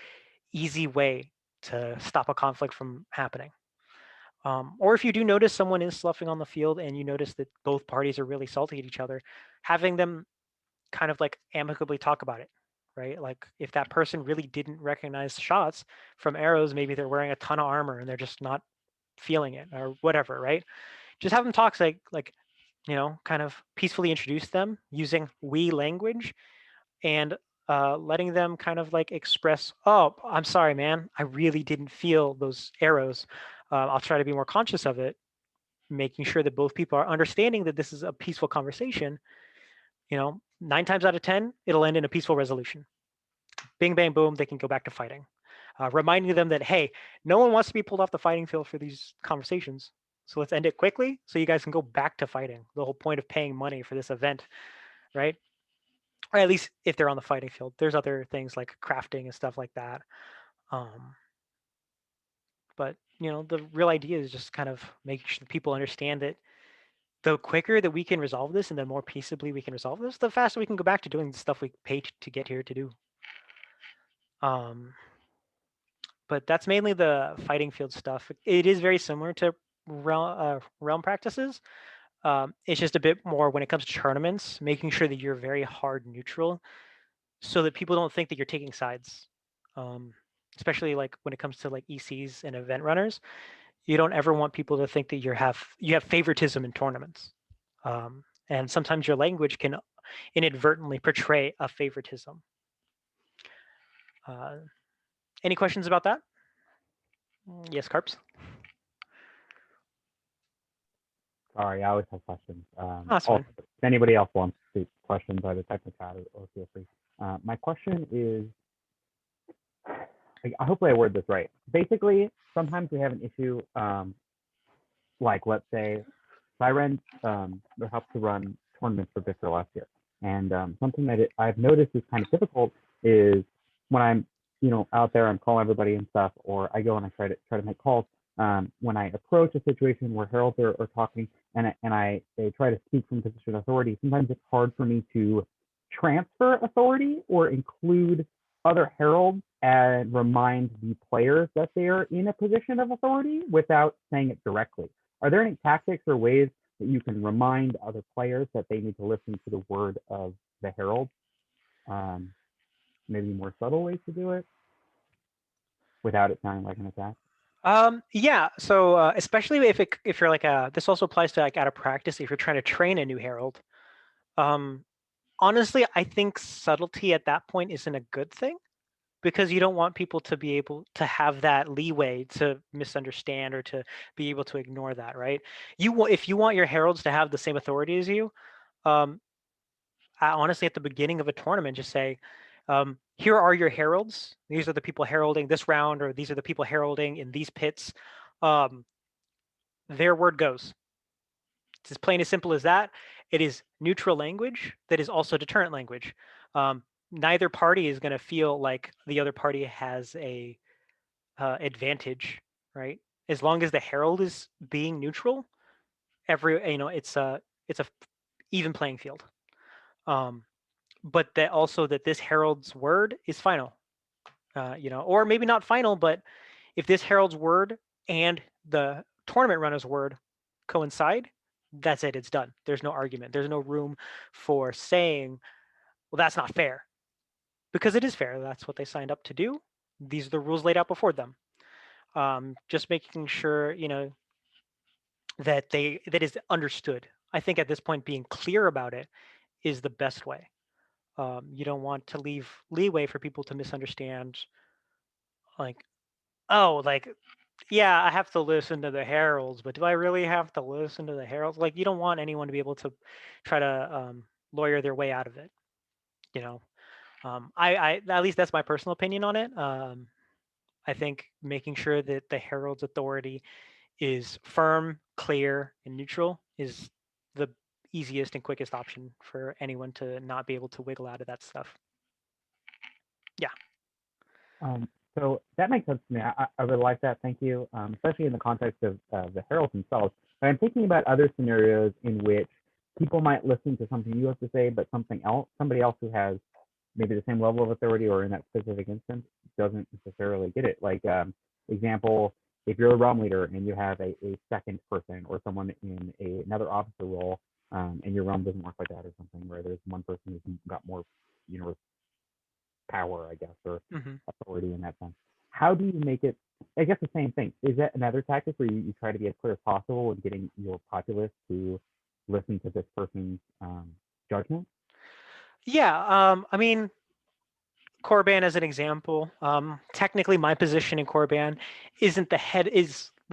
easy way to stop a conflict from happening. Or if you do notice someone is sloughing on the field and you notice that both parties are really salty at each other, having them kind of like amicably talk about it, right? Like if that person really didn't recognize shots from arrows, maybe they're wearing a ton of armor and they're just not feeling it or whatever, right? Just have them talk like kind of peacefully introduce them using we language, and letting them kind of like express, oh, I'm sorry, man, I really didn't feel those arrows. I'll try to be more conscious of it, making sure that both people are understanding that this is a peaceful conversation. 9 times out of 10, it'll end in a peaceful resolution. Bing, bang, boom, they can go back to fighting. Reminding them that, hey, no one wants to be pulled off the fighting field for these conversations. So let's end it quickly so you guys can go back to fighting. The whole point of paying money for this event, right? Or at least if they're on the fighting field. There's other things like crafting and stuff like that. But, the real idea is just kind of making sure people understand that the quicker that we can resolve this and the more peaceably we can resolve this, the faster we can go back to doing the stuff we paid to get here to do. but that's mainly the fighting field stuff. It is very similar to realm practices. It's just a bit more when it comes to tournaments, making sure that you're very hard neutral, so that people don't think that you're taking sides. Especially like when it comes to like ECs and event runners, you don't ever want people to think that you have favoritism in tournaments. And sometimes your language can inadvertently portray a favoritism. Any questions about that? Yes, Carps?
Sorry, I always have questions.
That's fine.
If anybody else wants to questions, either type in the chat or feel free. My question is, hopefully I word this right. Basically, sometimes we have an issue, like let's say Siren helped to run tournaments for Victor last year. And something that I've noticed is kind of difficult is when I'm, out there, I'm calling everybody and stuff, or I go and I try to make calls. When I approach a situation where heralds are talking and they try to speak from a position of authority, sometimes it's hard for me to transfer authority or include other heralds and remind the players that they are in a position of authority without saying it directly. Are there any tactics or ways that you can remind other players that they need to listen to the word of the herald? Maybe more subtle ways to do it without it sounding like an attack?
Yeah. So especially if you're like this also applies to like out of practice if you're trying to train a new herald. Honestly, I think subtlety at that point isn't a good thing, because you don't want people to be able to have that leeway to misunderstand or to be able to ignore that, right? If you want your heralds to have the same authority as you, honestly, at the beginning of a tournament, just say, here are your heralds. These are the people heralding this round, or these are the people heralding in these pits. Their word goes. It's as plain as simple as that. It is neutral language that is also deterrent language. Neither party is going to feel like the other party has a advantage, right? As long as the herald is being neutral, it's a even playing field. But that also that this herald's word is final, or maybe not final, but if this herald's word and the tournament runner's word coincide, that's it. It's done. There's no argument. There's no room for saying, well, that's not fair, because it is fair. That's what they signed up to do. These are the rules laid out before them. Just making sure, that is understood. I think at this point, being clear about it is the best way. You don't want to leave leeway for people to misunderstand, like, oh, like, yeah, I have to listen to the heralds, but do I really have to listen to the heralds? Like, you don't want anyone to be able to try to lawyer their way out of it. I at least that's my personal opinion on it. I think making sure that the herald's authority is firm, clear, and neutral is the easiest and quickest option for anyone to not be able to wiggle out of that stuff. Yeah.
So that makes sense to me. I really like that. Thank you, especially in the context of the heralds themselves. But I'm thinking about other scenarios in which people might listen to something you have to say, but somebody else who has maybe the same level of authority or in that specific instance doesn't necessarily get it. Like example, if you're a realm leader and you have a second person or someone in another officer role, and your realm doesn't work like that or something, where there's one person who's got more, power, I guess, or authority in that sense. How do you make it, I guess the same thing, is that another tactic where you try to be as clear as possible in getting your populace to listen to this person's judgment?
Yeah, I mean, Korban as an example, technically my position in Korban is the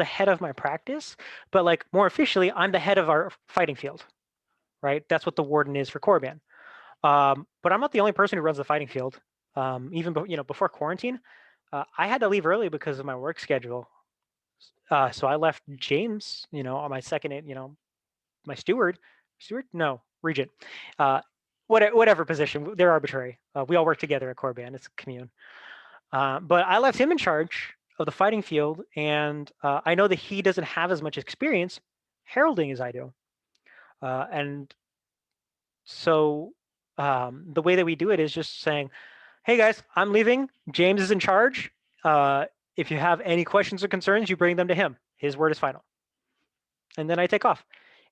head of my practice, but like more officially, I'm the head of our fighting field, right? That's what the warden is for Korban. But I'm not the only person who runs the fighting field. Even before quarantine, I had to leave early because of my work schedule. So I left James, on my second, my steward, no, regent, whatever position, they're arbitrary. We all work together at Korban, it's a commune. But I left him in charge of the fighting field, and I know that he doesn't have as much experience heralding as I do. And so the way that we do it is just saying, hey guys, I'm leaving. James is in charge. If you have any questions or concerns, you bring them to him. His word is final. And then I take off.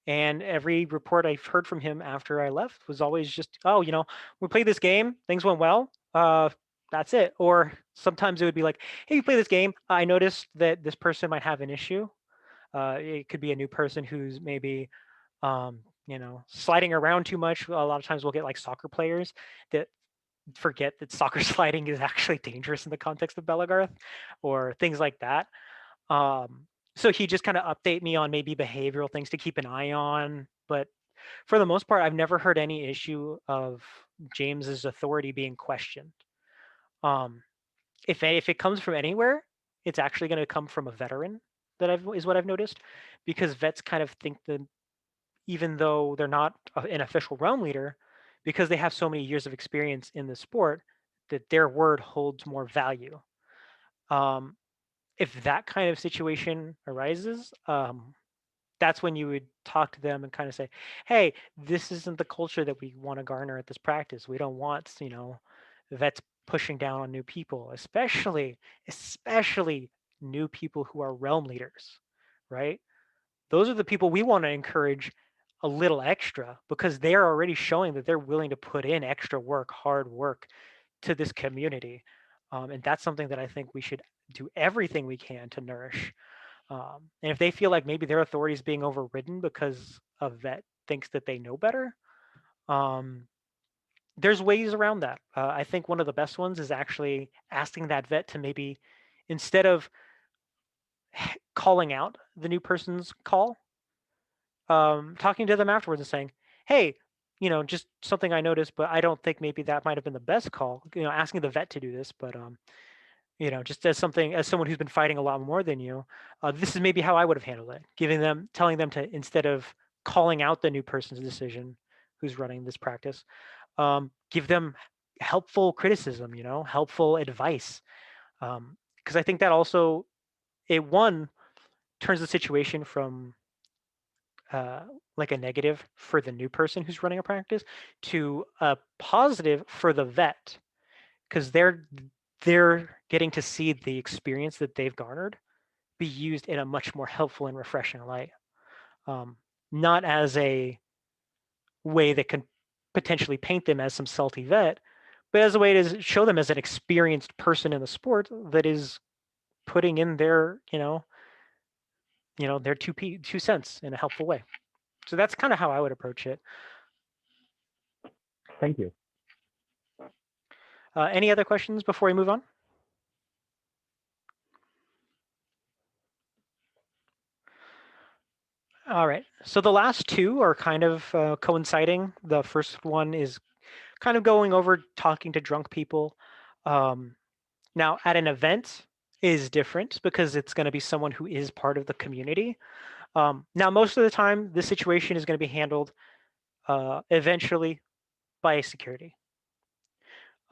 And every report I've heard from him after I left was always just, oh, we played this game, things went well. That's it. Or sometimes it would be like, hey, you play this game. I noticed that this person might have an issue. It could be a new person who's maybe, sliding around too much. A lot of times we'll get like soccer players that forget that soccer sliding is actually dangerous in the context of Belagarth, or things like that. So he just kind of update me on maybe behavioral things to keep an eye on. But for the most part, I've never heard any issue of James's authority being questioned. If it comes from anywhere, it's actually going to come from a veteran. Is what I've noticed, because vets kind of think that even though they're not an official realm leader, because they have so many years of experience in the sport, that their word holds more value. If that kind of situation arises, that's when you would talk to them and kind of say, hey, this isn't the culture that we want to garner at this practice. We don't want, vets pushing down on new people, especially new people who are realm leaders, right? Those are the people we want to encourage a little extra, because they are already showing that they're willing to put in extra work, hard work to this community. And that's something that I think we should do everything we can to nourish. And if they feel like maybe their authority is being overridden because a vet thinks that they know better, there's ways around that. I think one of the best ones is actually asking that vet to maybe, instead of calling out the new person's call, talking to them afterwards and saying, hey, just something I noticed, but I don't think maybe that might have been the best call. Asking the vet to do this, but just as someone who's been fighting a lot more than you, this is maybe how I would have handled it. Telling them to, instead of calling out the new person's decision who's running this practice, give them helpful criticism, helpful advice. Because I think that also, turns the situation from like a negative for the new person who's running a practice to a positive for the vet, because they're getting to see the experience that they've garnered be used in a much more helpful and refreshing light, not as a way that can potentially paint them as some salty vet, but as a way to show them as an experienced person in the sport that is putting in their their 2 cents in a helpful way. So that's kind of how I would approach it.
Thank you.
Any other questions before we move on? All right. So the last two are kind of coinciding. The first one is kind of going over talking to drunk people. Now, at an event is different because it's going to be someone who is part of the community. Now, most of the time, this situation is going to be handled eventually by security.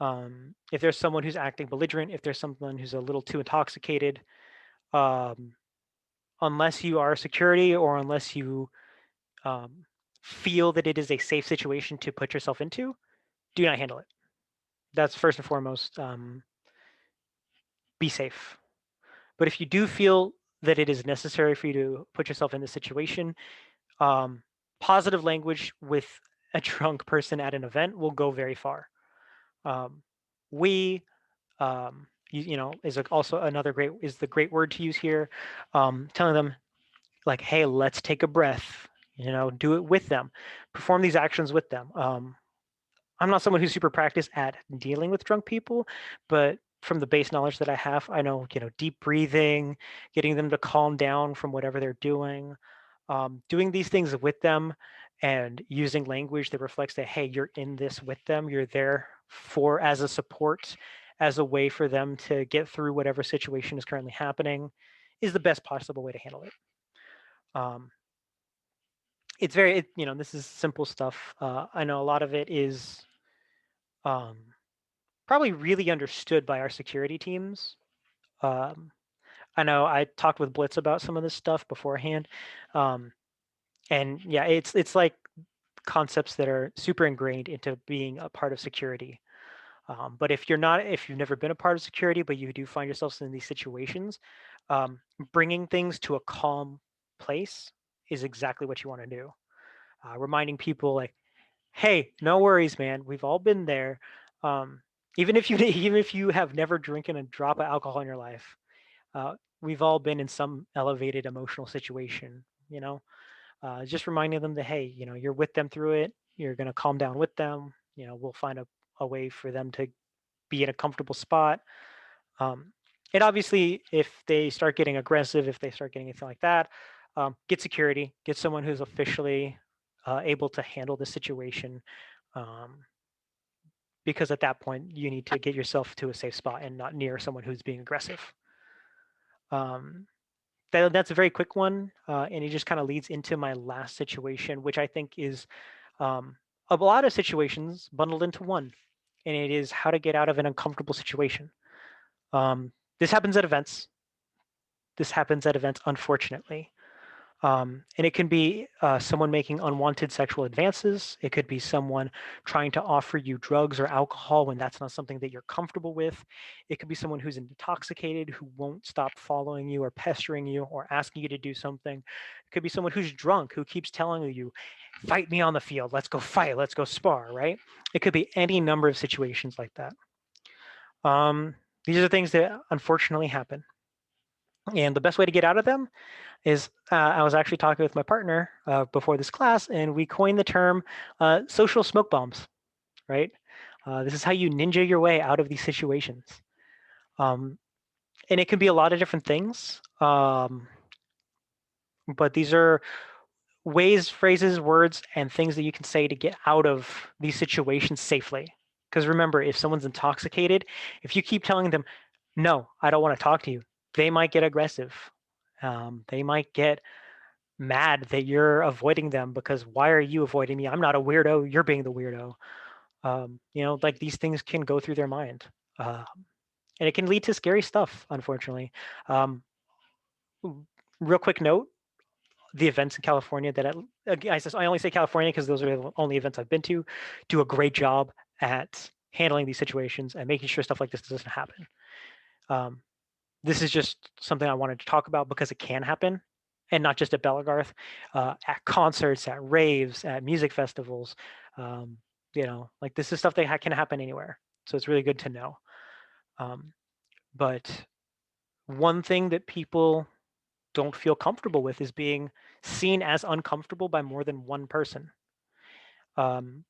If there's someone who's acting belligerent, if there's someone who's a little too intoxicated, unless you are security or unless you feel that it is a safe situation to put yourself into, do not handle it. That's first and foremost. Be safe. But if you do feel that it is necessary for you to put yourself in this situation, positive language with a drunk person at an event will go very far. Is also another the great word to use here. Telling them like, hey, let's take a breath. Do it with them. Perform these actions with them. I'm not someone who's super practiced at dealing with drunk people, but from the base knowledge that I have, I know, deep breathing, getting them to calm down from whatever they're doing, doing these things with them and using language that reflects that, hey, you're in this with them. You're there as a support, as a way for them to get through whatever situation is currently happening, is the best possible way to handle it. It's this is simple stuff. I know a lot of it is probably really understood by our security teams. I know I talked with Blitz about some of this stuff beforehand. And yeah, it's like concepts that are super ingrained into being a part of security. But if you've never been a part of security, but you do find yourselves in these situations, bringing things to a calm place is exactly what you want to do. Reminding people like, hey, no worries, man. We've all been there. Even if you have never drinking a drop of alcohol in your life, we've all been in some elevated emotional situation. Just reminding them that, hey, you're with them through it. You're gonna calm down with them. We'll find a way for them to be in a comfortable spot. And obviously, if they start getting aggressive, if they start getting anything like that, get security, get someone who's officially able to handle the situation. Because at that point, you need to get yourself to a safe spot and not near someone who's being aggressive. That's a very quick one, and it just kind of leads into my last situation, which I think is a lot of situations bundled into one, and it is how to get out of an uncomfortable situation. This happens at events. Unfortunately. And it can be someone making unwanted sexual advances. It could be someone trying to offer you drugs or alcohol when that's not something that you're comfortable with. It could be someone who's intoxicated who won't stop following you or pestering you or asking you to do something. It could be someone who's drunk who keeps telling you, fight me on the field, let's go fight, let's go spar, right? It could be any number of situations like that. These are things that unfortunately happen. And the best way to get out of them is I was actually talking with my partner before this class, and we coined the term social smoke bombs, right? This is how you ninja your way out of these situations. And it can be a lot of different things. But these are ways, phrases, words, and things that you can say to get out of these situations safely. Because remember, if someone's intoxicated, if you keep telling them, no, I don't want to talk to you, they might get aggressive. They might get mad that you're avoiding them because why are you avoiding me? I'm not a weirdo. You're being the weirdo. Like these things can go through their mind. And it can lead to scary stuff, unfortunately. Real quick note, the events in California that I only say California because those are the only events I've been to, do a great job at handling these situations and making sure stuff like this doesn't happen. This is just something I wanted to talk about because it can happen, and not just at Bellegarth, at concerts, at raves, at music festivals. Like this is stuff that can happen anywhere. So it's really good to know. But one thing that people don't feel comfortable with is being seen as uncomfortable by more than one person. I'm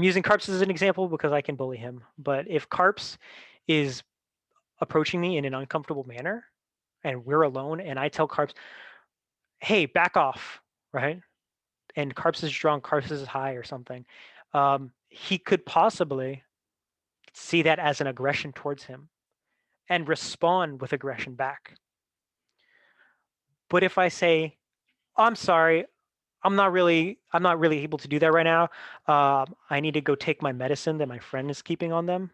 using Carps as an example because I can bully him. But if Carps is approaching me in an uncomfortable manner and we're alone and I tell Carps, hey, back off, right? And Carps is drunk, Carps is high or something. He could possibly see that as an aggression towards him and respond with aggression back. But if I say, oh, I'm sorry, I'm not really able to do that right now. I need to go take my medicine that my friend is keeping on them.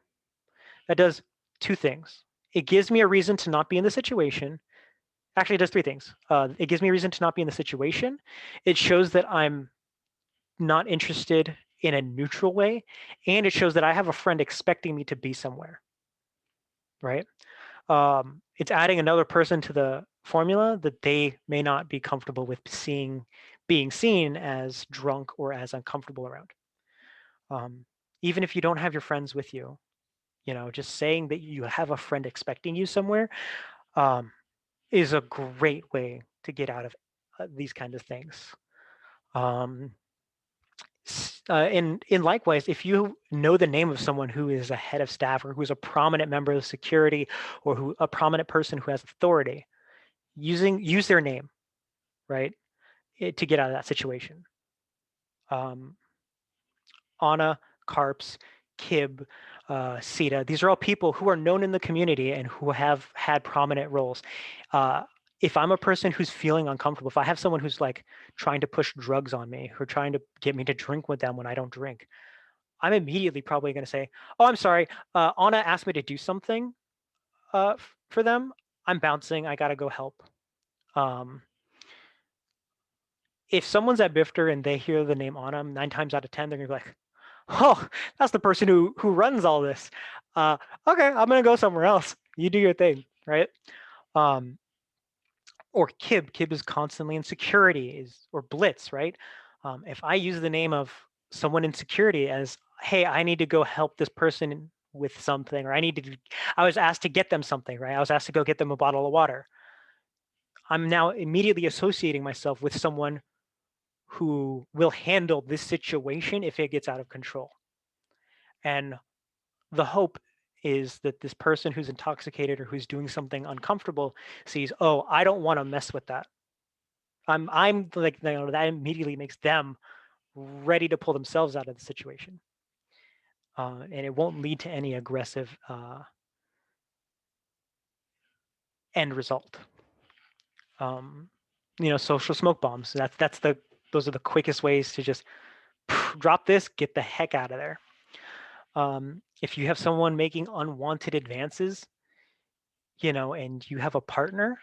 That does two things. It gives me a reason to not be in the situation. Actually, it does three things. It gives me a reason to not be in the situation. It shows that I'm not interested in a neutral way, and it shows that I have a friend expecting me to be somewhere, right? It's adding another person to the formula that they may not be comfortable with being seen as drunk or as uncomfortable around. Even if you don't have your friends with you, just saying that you have a friend expecting you somewhere is a great way to get out of these kinds of things. And likewise, if you know the name of someone who is a head of staff or who's a prominent member of security or a prominent person who has authority, use their name, right, to get out of that situation. Anna, Carps, Kib, Sita, these are all people who are known in the community and who have had prominent roles. If I'm a person who's feeling uncomfortable, if I have someone who's like trying to push drugs on me, or trying to get me to drink with them when I don't drink, I'm immediately probably going to say, oh, I'm sorry. Anna asked me to do something for them. I'm bouncing. I got to go help. If someone's at Bifter and they hear the name Anna, 9 times out of 10, they're going to be like, oh, that's the person who runs all this. Okay, I'm gonna go somewhere else. You do your thing, right? Um, or Kib. Kib is constantly in security, or Blitz, right? If I use the name of someone in security as, hey, I need to go help this person with something, or I was asked to get them something, right? I was asked to go get them a bottle of water. I'm now immediately associating myself with someone who will handle this situation if it gets out of control. And the hope is that this person who's intoxicated or who's doing something uncomfortable sees, oh, I don't want to mess with that. I'm like, that immediately makes them ready to pull themselves out of the situation. And it won't lead to any aggressive end result. Social smoke bombs. Those are the quickest ways to just drop this, get the heck out of there. If you have someone making unwanted advances, and you have a partner,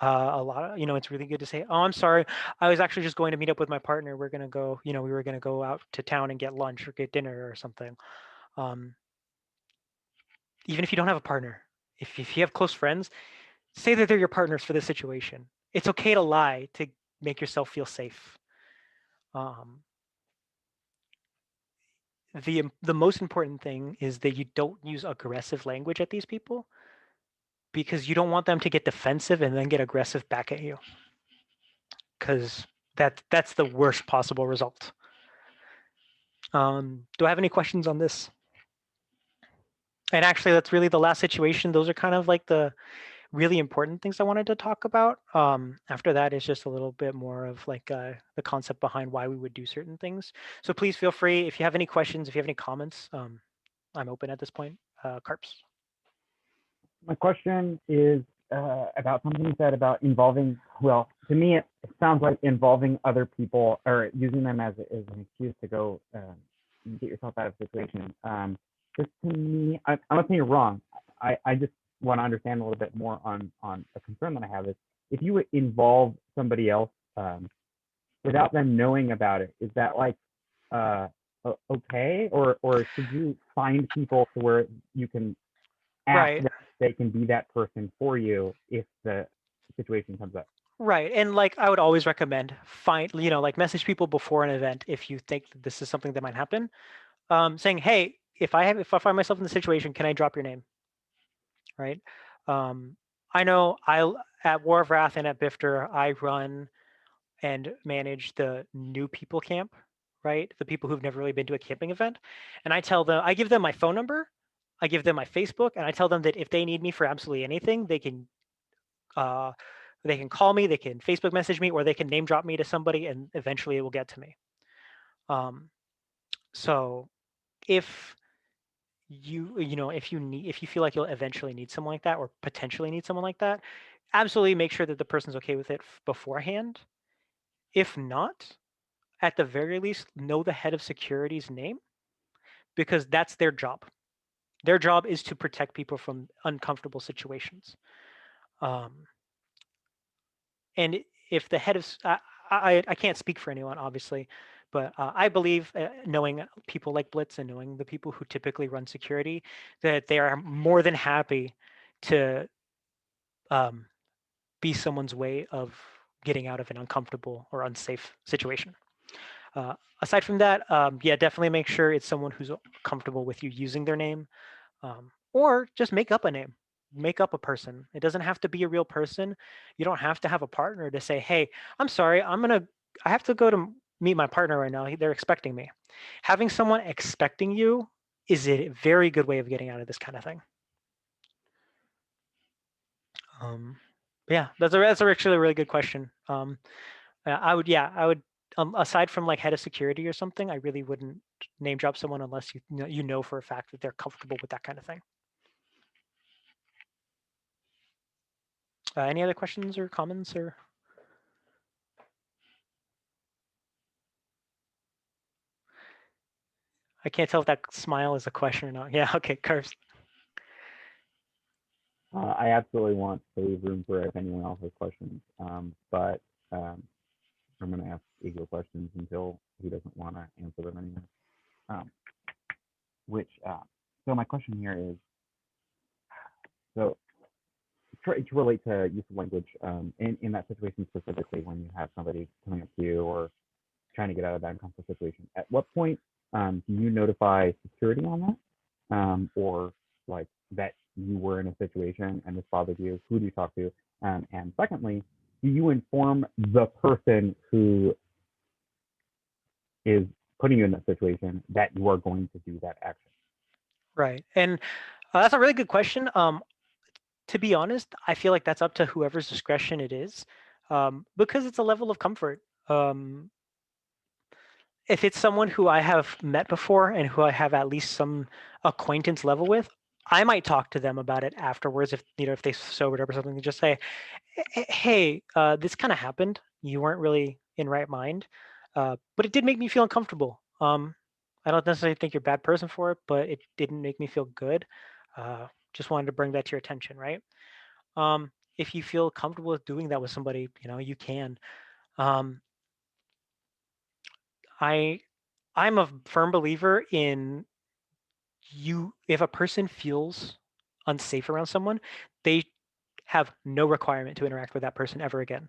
a lot of, it's really good to say, oh, I'm sorry, I was actually just going to meet up with my partner. We're going to go, we were going to go out to town and get lunch or get dinner or something. Even if you don't have a partner, if you have close friends, say that they're your partners for this situation. It's okay to lie to make yourself feel safe. The most important thing is that you don't use aggressive language at these people, because you don't want them to get defensive and then get aggressive back at you, because that's the worst possible result. Do I have any questions on this? And actually, that's really the last situation. Those are kind of like the really important things I wanted to talk about. After that is just a little bit more of like the concept behind why we would do certain things. So please feel free, if you have any questions, if you have any comments, I'm open at this point. Carps.
My question is about something you said about involving, well, to me, it sounds like involving other people or using them as an excuse to go get yourself out of a situation. Just to me, I'm not saying you're wrong. I just want to understand a little bit more on a concern that I have is if you would involve somebody else without them knowing about it, is that like okay? Or should you find people to where you can ask
Right.
that they can be that person for you if the situation comes up?
Right. And like I would always recommend message people before an event if you think that this is something that might happen. Saying, hey, if I find myself in the situation, can I drop your name? Right. I know at War of Wrath and at Bifter, I run and manage the new people camp, right? The people who've never really been to a camping event. And I give them my phone number, I give them my Facebook, and I tell them that if they need me for absolutely anything, they can call me, they can Facebook message me, or they can name drop me to somebody, and eventually it will get to me. So if if you feel like you'll eventually need someone like that, or potentially need someone like that, absolutely make sure that the person's okay with it beforehand. If not, at the very least, know the head of security's name, because that's their job. Their job is to protect people from uncomfortable situations. And if the head of, I can't speak for anyone, obviously, but I believe, knowing people like Blitz and knowing the people who typically run security, that they are more than happy to be someone's way of getting out of an uncomfortable or unsafe situation. Aside from that, yeah, definitely make sure it's someone who's comfortable with you using their name, or just make up a name, make up a person. It doesn't have to be a real person. You don't have to have a partner to say, hey, I'm sorry, I have to go to meet my partner right now. They're expecting me. Having someone expecting you is a very good way of getting out of this kind of thing. Yeah, that's actually a really good question. I would, aside from like head of security or something, I really wouldn't name drop someone unless you know for a fact that they're comfortable with that kind of thing. Any other questions or comments or? I can't tell if that smile is a question or not. Yeah, okay, Curves.
I absolutely want to leave room for if anyone else has questions, but I'm going to ask Igor questions until he doesn't want to answer them anymore. which so my question here is, so to relate to use of language in that situation specifically, when you have somebody coming up to you or trying to get out of that uncomfortable situation, at what point do you notify security on that, or like that you were in a situation and this bothered you? Who do you talk to? And secondly, do you inform the person who is putting you in that situation that you are going to do that action?
Right. And that's a really good question. To be honest, I feel like that's up to whoever's discretion it is, because it's a level of comfort. If it's someone who I have met before and who I have at least some acquaintance level with, I might talk to them about it afterwards. If they sobered up or something, and just say, "Hey, this kind of happened. You weren't really in right mind, but it did make me feel uncomfortable. I don't necessarily think you're a bad person for it, but it didn't make me feel good. Just wanted to bring that to your attention, right?" If you feel comfortable with doing that with somebody, you can. Um, I'm a firm believer in if a person feels unsafe around someone, they have no requirement to interact with that person ever again.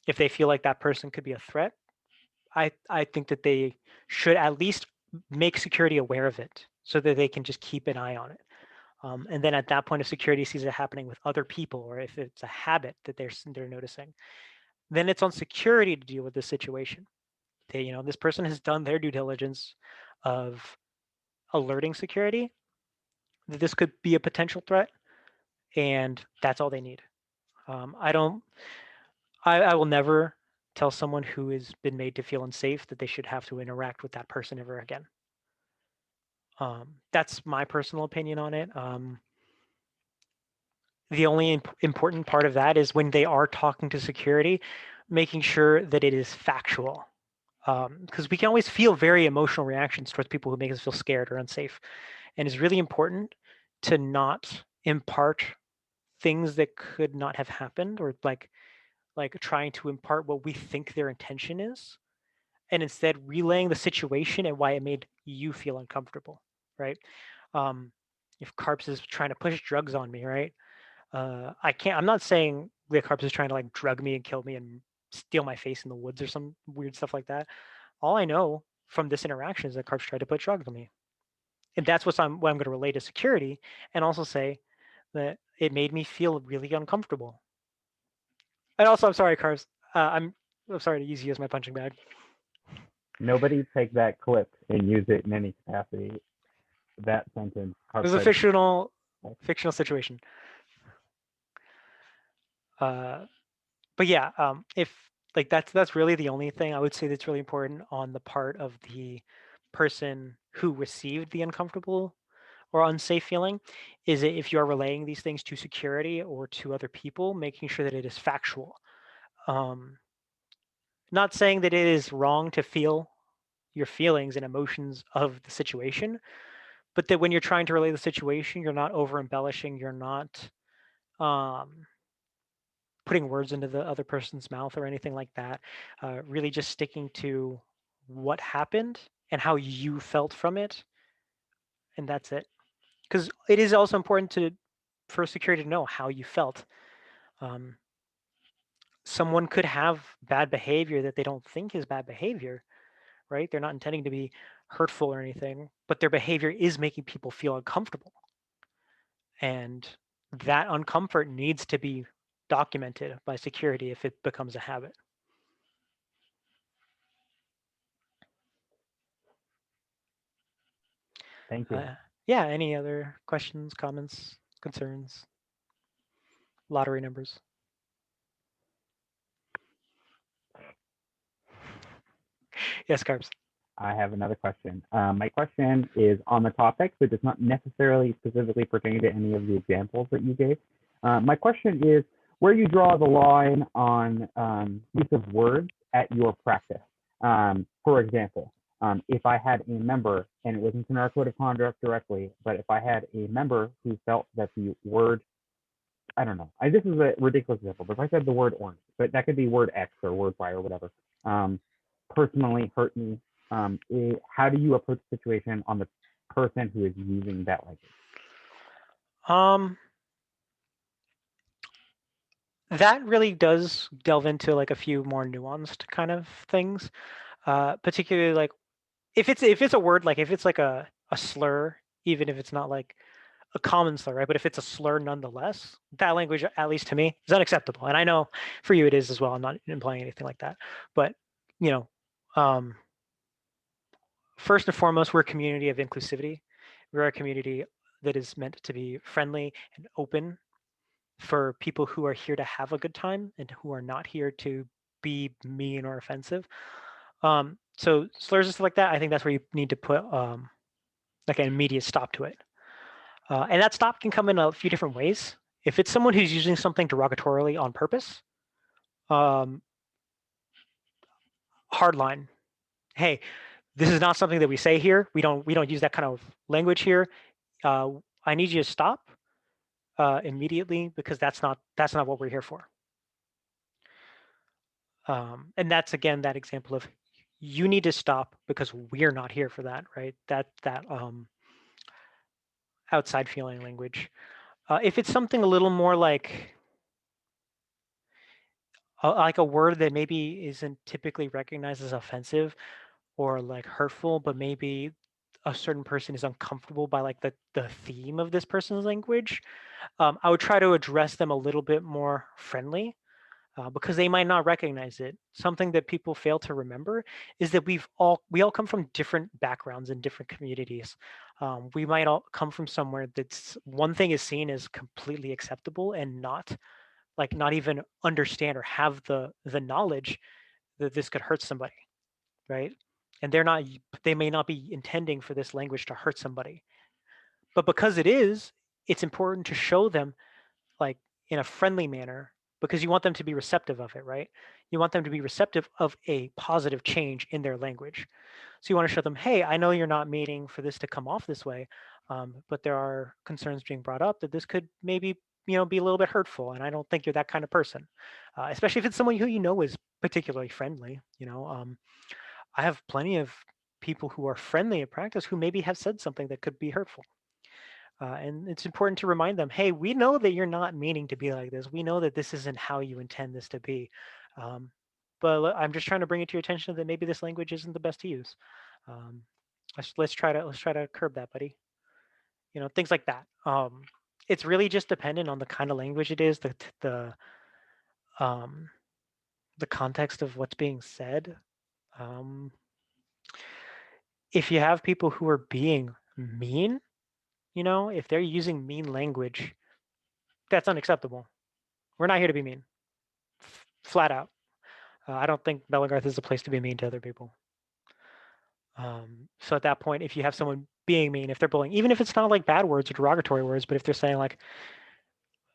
If they feel like that person could be a threat, I think that they should at least make security aware of it so that they can just keep an eye on it. And then at that point, if security sees it happening with other people, or if it's a habit that they're noticing, then it's on security to deal with this situation. This person has done their due diligence of alerting security that this could be a potential threat, and that's all they need. I don't. I will never tell someone who has been made to feel unsafe that they should have to interact with that person ever again. That's my personal opinion on it. The only important part of that is when they are talking to security, making sure that it is factual. Because we can always feel very emotional reactions towards people who make us feel scared or unsafe. And it's really important to not impart things that could not have happened, or like trying to impart what we think their intention is, and instead relaying the situation and why it made you feel uncomfortable, right? If Carps is trying to push drugs on me, right? I'm not saying the Carps is trying to like drug me and kill me and steal my face in the woods or some weird stuff like that. All I know from this interaction is that Carps tried to put drugs on me. And that's what I'm going to relay to security, and also say that it made me feel really uncomfortable. And also, I'm sorry, Carps. I'm sorry to use you as my punching bag.
Nobody take that clip and use it in any capacity. That sentence.
It was a fictional situation. But yeah, if like that's really the only thing I would say that's really important on the part of the person who received the uncomfortable or unsafe feeling, is that if you are relaying these things to security or to other people, making sure that it is factual. Not saying that it is wrong to feel your feelings and emotions of the situation, but that when you're trying to relay the situation, you're not over embellishing, you're not putting words into the other person's mouth or anything like that. Really just sticking to what happened and how you felt from it, and that's it. Because it is also important for security to know how you felt. Someone could have bad behavior that they don't think is bad behavior, right? They're not intending to be hurtful or anything, but their behavior is making people feel uncomfortable. And that uncomfort needs to be documented by security if it becomes a habit.
Thank you.
Yeah, any other questions, comments, concerns? Lottery numbers. Yes, Carbs.
I have another question. My question is on the topic, but does not necessarily specifically pertain to any of the examples that you gave. My question is where you draw the line on use of words at your practice. For example, if I had a member, and it wasn't in our code of conduct directly, but if I had a member who felt that the word, I don't know, this is a ridiculous example, but if I said the word orange, but that could be word X or word Y or whatever, personally hurt me, how do you approach the situation on the person who is using that language?
That really does delve into like a few more nuanced kind of things, particularly like if it's a word, like if it's like a slur, even if it's not like a common slur, right? But if it's a slur nonetheless, that language, at least to me, is unacceptable. And I know for you it is as well. I'm not implying anything like that. But, you know, first and foremost, we're a community of inclusivity. We're a community that is meant to be friendly and open for people who are here to have a good time and who are not here to be mean or offensive. So slurs and stuff like that, I think that's where you need to put like an immediate stop to it. And that stop can come in a few different ways. If it's someone who's using something derogatorily on purpose, hard line. Hey, this is not something that we say here. We don't use that kind of language here. I need you to stop immediately because that's not what we're here for. And that's again that example of you need to stop because we're not here for that, right? That outside feeling language. If it's something a little more like a word that maybe isn't typically recognized as offensive or like hurtful, but maybe a certain person is uncomfortable by like the theme of this person's language, I would try to address them a little bit more friendly. Because they might not recognize it. Something that people fail to remember is that we all come from different backgrounds and different communities. We might all come from somewhere that's one thing is seen as completely acceptable and not even understand or have the knowledge that this could hurt somebody, right? And they may not be intending for this language to hurt somebody, but because it is, it's important to show them like in a friendly manner because you want them to be receptive of it, right? You want them to be receptive of a positive change in their language. So you want to show them, hey, I know you're not meaning for this to come off this way, but there are concerns being brought up that this could maybe be a little bit hurtful, and I don't think you're that kind of person, especially if it's someone who you know is particularly friendly. I have plenty of people who are friendly at practice who maybe have said something that could be hurtful. And it's important to remind them, hey, we know that you're not meaning to be like this. We know that this isn't how you intend this to be. But I'm just trying to bring it to your attention that maybe this language isn't the best to use. Let's try to curb that, buddy. Things like that. It's really just dependent on the kind of language it is, um, the context of what's being said. If you have people who are being mean, if they're using mean language, that's unacceptable. We're not here to be mean, flat out. I don't think Bellegarth is a place to be mean to other people. So at that point, if you have someone being mean, if they're bullying, even if it's not like bad words or derogatory words, but if they're saying like,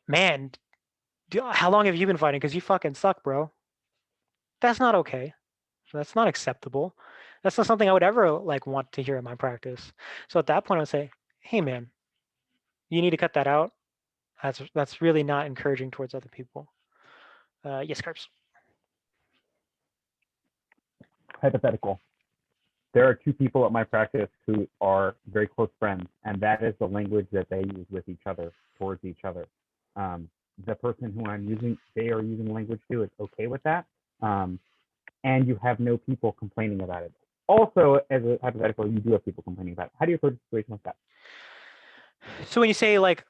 man, how long have you been fighting? Because you fucking suck, bro. That's not okay. That's not acceptable. That's not something I would ever like want to hear in my practice. So at that point, I would say, hey, man, you need to cut that out. That's really not encouraging towards other people. Yes, Carps.
Hypothetical. There are two people at my practice who are very close friends, and that is the language that they use with each other, towards each other. The person who they are using language to is okay with that, and you have no people complaining about it. Also, as a hypothetical, you do have people complaining about it. How do you approach a situation like that?
So when you say like,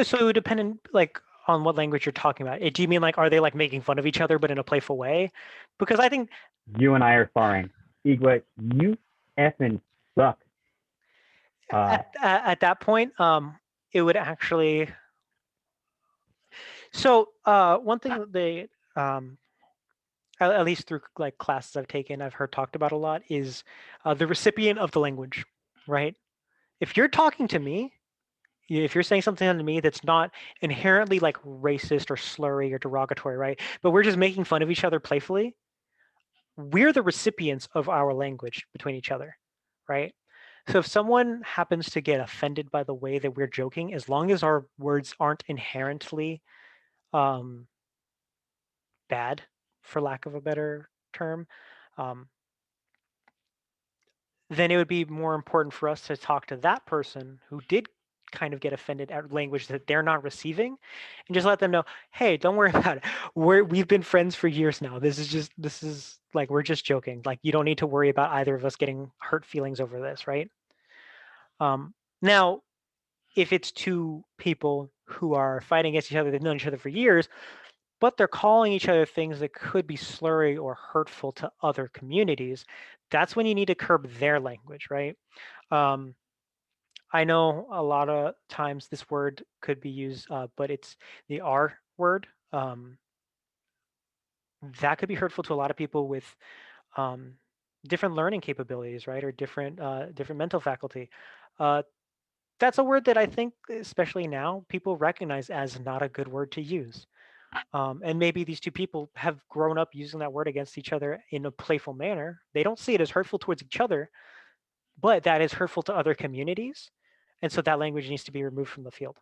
so dependent like on what language you're talking about, do you mean like are they like making fun of each other but in a playful way? Because I think
you and I are sparring. Igua, you effing suck.
At that point, it would actually. So one thing that they, at least through like classes I've taken, I've heard talked about a lot is the recipient of the language, right? If you're talking to me, if you're saying something to me that's not inherently like racist or slurry or derogatory, right? But we're just making fun of each other playfully, we're the recipients of our language between each other, right? So if someone happens to get offended by the way that we're joking, as long as our words aren't inherently bad, for lack of a better term, then it would be more important for us to talk to that person who did kind of get offended at language that they're not receiving, and just let them know, hey, don't worry about it. We've been friends for years now. This is like, we're just joking. Like, you don't need to worry about either of us getting hurt feelings over this, right? Now, if it's two people who are fighting against each other, they've known each other for years, but they're calling each other things that could be slurry or hurtful to other communities, that's when you need to curb their language, right? I know a lot of times this word could be used, but it's the R word. That could be hurtful to a lot of people with different learning capabilities, right, or different mental faculty. That's a word that I think, especially now, people recognize as not a good word to use. And maybe these two people have grown up using that word against each other in a playful manner. They don't see it as hurtful towards each other, but that is hurtful to other communities. And so that language needs to be removed from the field.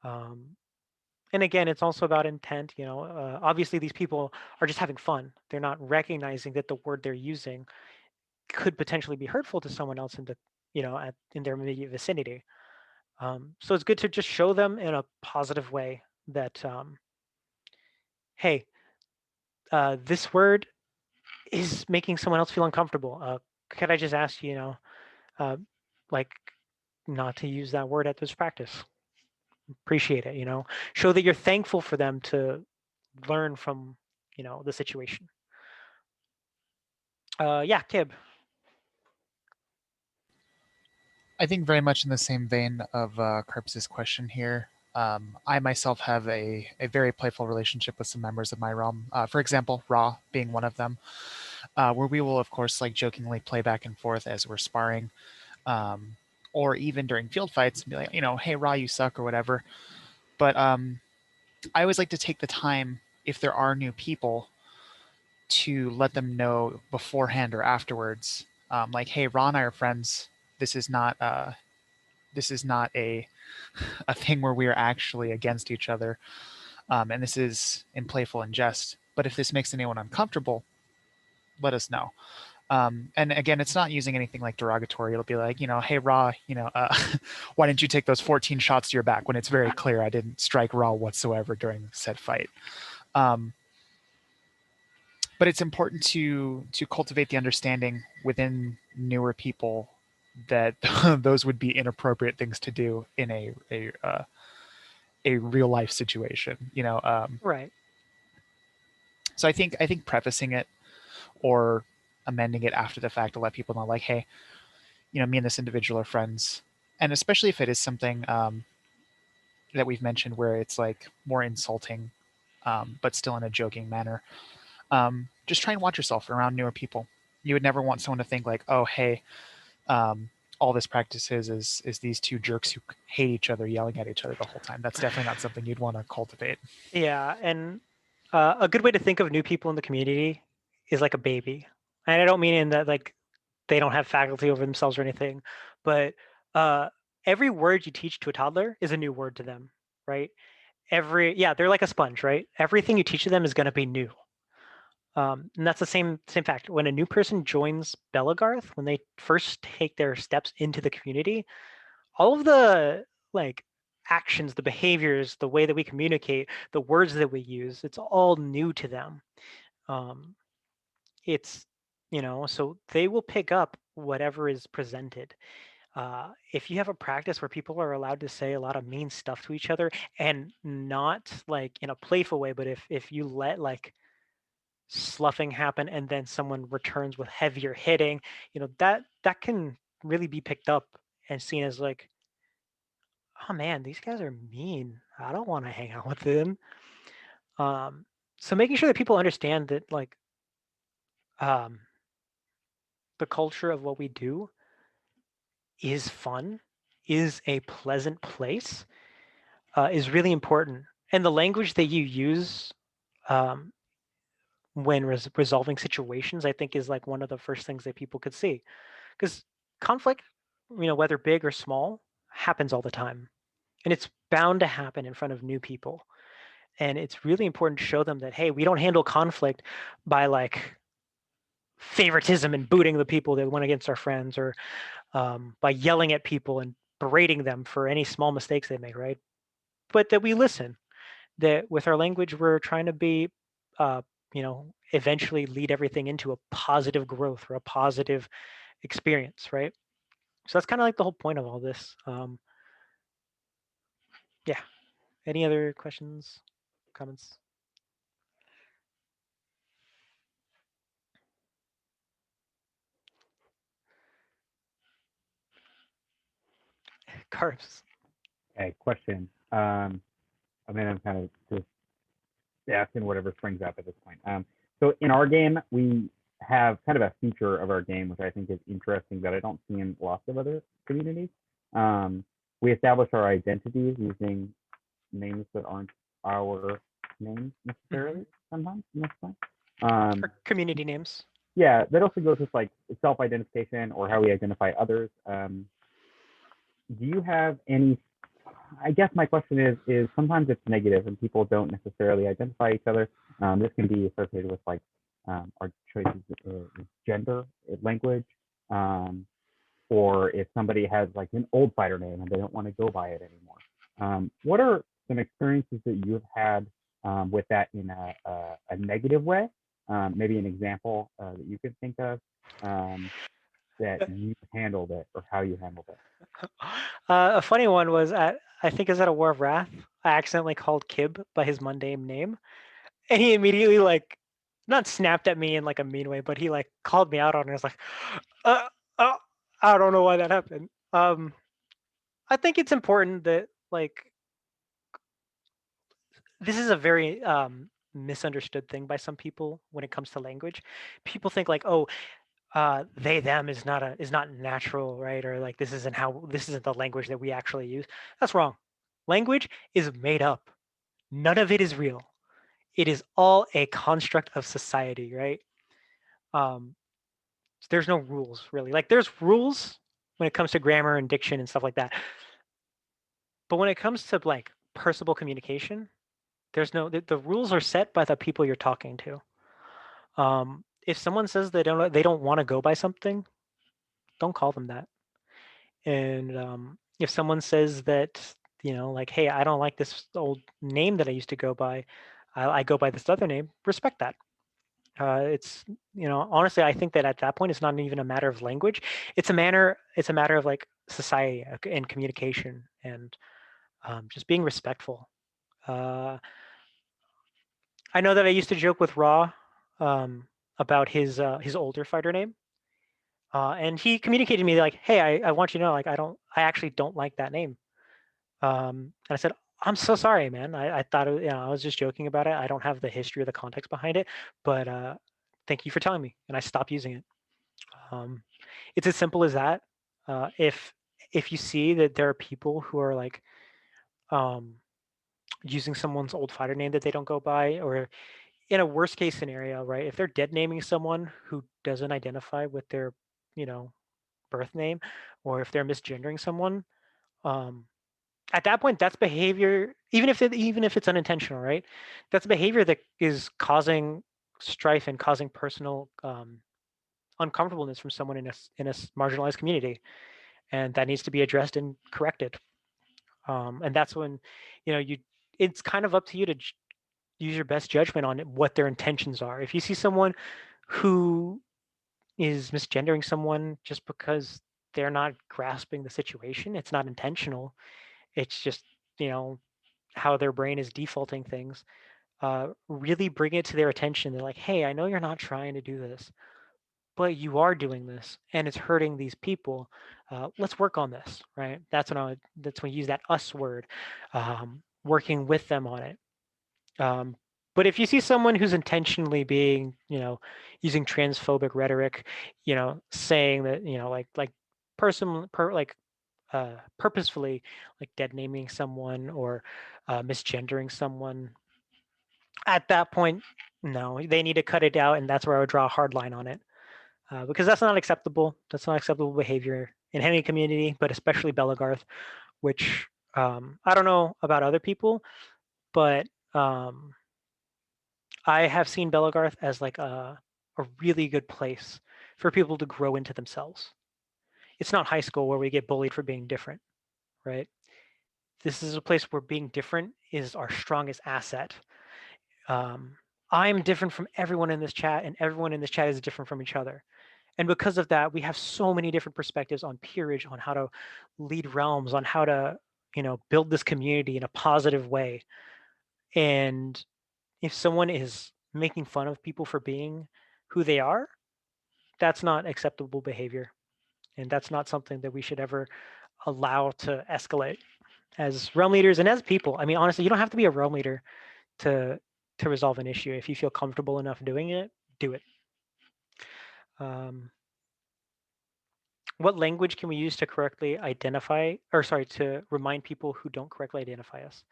And again, it's also about intent. Obviously these people are just having fun. They're not recognizing that the word they're using could potentially be hurtful to someone else in the, in their immediate vicinity. So it's good to just show them in a positive way that, hey, this word is making someone else feel uncomfortable. Could I just ask you, like, not to use that word at this practice? Appreciate it. Show that you're thankful for them to learn from, the situation. Yeah, Kib.
I think very much in the same vein of Carps's question here. I myself have a very playful relationship with some members of my realm. For example, Ra being one of them, where we will, of course, like jokingly play back and forth as we're sparring, or even during field fights, and be like, hey, Ra, you suck, or whatever. But I always like to take the time, if there are new people, to let them know beforehand or afterwards, like, hey, Ra and I are friends. This is not a thing where we are actually against each other, and this is in playful and jest. But if this makes anyone uncomfortable, let us know. And again, it's not using anything like derogatory. It'll be like, hey, Ra, why didn't you take those 14 shots to your back, when it's very clear I didn't strike Ra whatsoever during said fight. But it's important to cultivate the understanding within newer people that those would be inappropriate things to do in a real life situation.
Right.
So I think prefacing it or amending it after the fact to let people know, like, hey, me and this individual are friends, and especially if it is something that we've mentioned where it's like more insulting, but still in a joking manner. Just try and watch yourself around newer people. You would never want someone to think like, oh, hey, all this practice is these two jerks who hate each other yelling at each other the whole time. That's definitely not something you'd want to cultivate.
Yeah, and a good way to think of new people in the community is like a baby. And I don't mean in that like they don't have faculty over themselves or anything, but every word you teach to a toddler is a new word to them, right? They're like a sponge, right? Everything you teach to them is going to be new. And that's the same fact. When a new person joins Belagarth, when they first take their steps into the community, all of the like actions, the behaviors, the way that we communicate, the words that we use, it's all new to them. It's so they will pick up whatever is presented. If you have a practice where people are allowed to say a lot of mean stuff to each other, and not like in a playful way, but if you let like sloughing happen and then someone returns with heavier hitting, that can really be picked up and seen as like, oh man, these guys are mean. I don't want to hang out with them. So making sure that people understand that like um, the culture of what we do is fun, is a pleasant place, is really important. And the language that you use um, when resolving situations, I think, is like one of the first things that people could see. Because conflict, whether big or small, happens all the time. And it's bound to happen in front of new people. And it's really important to show them that, hey, we don't handle conflict by like favoritism and booting the people that went against our friends, or by yelling at people and berating them for any small mistakes they make, right? But that we listen, that with our language, we're trying to be, eventually lead everything into a positive growth or a positive experience, right? So that's kind of like the whole point of all this. Yeah. Any other questions, comments? Carbs.
Okay, question. I'm kind of just asking whatever springs up at this point. So in our game, we have kind of a feature of our game, which I think is interesting that I don't see in lots of other communities. We establish our identities using names that aren't our names necessarily sometimes in this point.
Or community names.
Yeah, that also goes with like self-identification or how we identify others. Do you have any, I guess my question is sometimes it's negative and people don't necessarily identify each other. This can be associated with like our choices of gender, language, or if somebody has like an old fighter name and they don't want to go by it anymore. What are some experiences that you've had with that in a negative way? Maybe an example that you could think of that you handled it or how you handled it.
A funny one was I think is at a War of Wrath. I accidentally called Kib by his mundane name, and he immediately like not snapped at me in like a mean way, but he like called me out on it. I was like, uh, I don't know why that happened. I think it's important that like this is a very misunderstood thing by some people when it comes to language. People think like, oh, they them is not natural, right? Or like this isn't the language that we actually use. That's wrong. Language is made up. None of it is real. It is all a construct of society, right? There's no rules really. Like there's rules when it comes to grammar and diction and stuff like that. But when it comes to like personable communication, there's no the rules are set by the people you're talking to. If someone says they don't want to go by something, don't call them that. And if someone says that, like, hey, I don't like this old name that I used to go by, I go by this other name, respect that. It's, honestly, I think that at that point, it's not even a matter of language. It's a matter of like society and communication and just being respectful. I know that I used to joke with Raw about his older fighter name. And he communicated to me like, hey, I want you to know, like, I actually don't like that name. And I said, I'm so sorry, man. I thought, I was just joking about it. I don't have the history or the context behind it, but thank you for telling me. And I stopped using it. It's as simple as that. If you see that there are people who are like using someone's old fighter name that they don't go by, or in a worst case scenario, right? If they're dead naming someone who doesn't identify with their, birth name, or if they're misgendering someone, at that point, that's behavior. Even if it's unintentional, right? That's behavior that is causing strife and causing personal uncomfortableness from someone in a marginalized community, and that needs to be addressed and corrected. And that's when, it's kind of up to you to use your best judgment on what their intentions are. If you see someone who is misgendering someone just because they're not grasping the situation, it's not intentional. It's just, how their brain is defaulting things. Really bring it to their attention. They're like, hey, I know you're not trying to do this, but you are doing this and it's hurting these people. Let's work on this, right? That's when you use that us word, working with them on it. But if you see someone who's intentionally being, using transphobic rhetoric, saying that, like purposefully, like dead naming someone or misgendering someone, at that point, no, they need to cut it out, and that's where I would draw a hard line on it, because that's not acceptable. That's not acceptable behavior in any community, but especially Belagarth, which I don't know about other people, but I have seen Belagarth as like a really good place for people to grow into themselves. It's not high school where we get bullied for being different, right? This is a place where being different is our strongest asset. I'm different from everyone in this chat, and everyone in this chat is different from each other. And because of that, we have so many different perspectives on peerage, on how to lead realms, on how to, build this community in a positive way. And if someone is making fun of people for being who they are, that's not acceptable behavior. And that's not something that we should ever allow to escalate as realm leaders and as people. I mean, honestly, you don't have to be a realm leader to resolve an issue. If you feel comfortable enough doing it, do it. What language can we use to correctly identify, or sorry, to remind people who don't correctly identify us?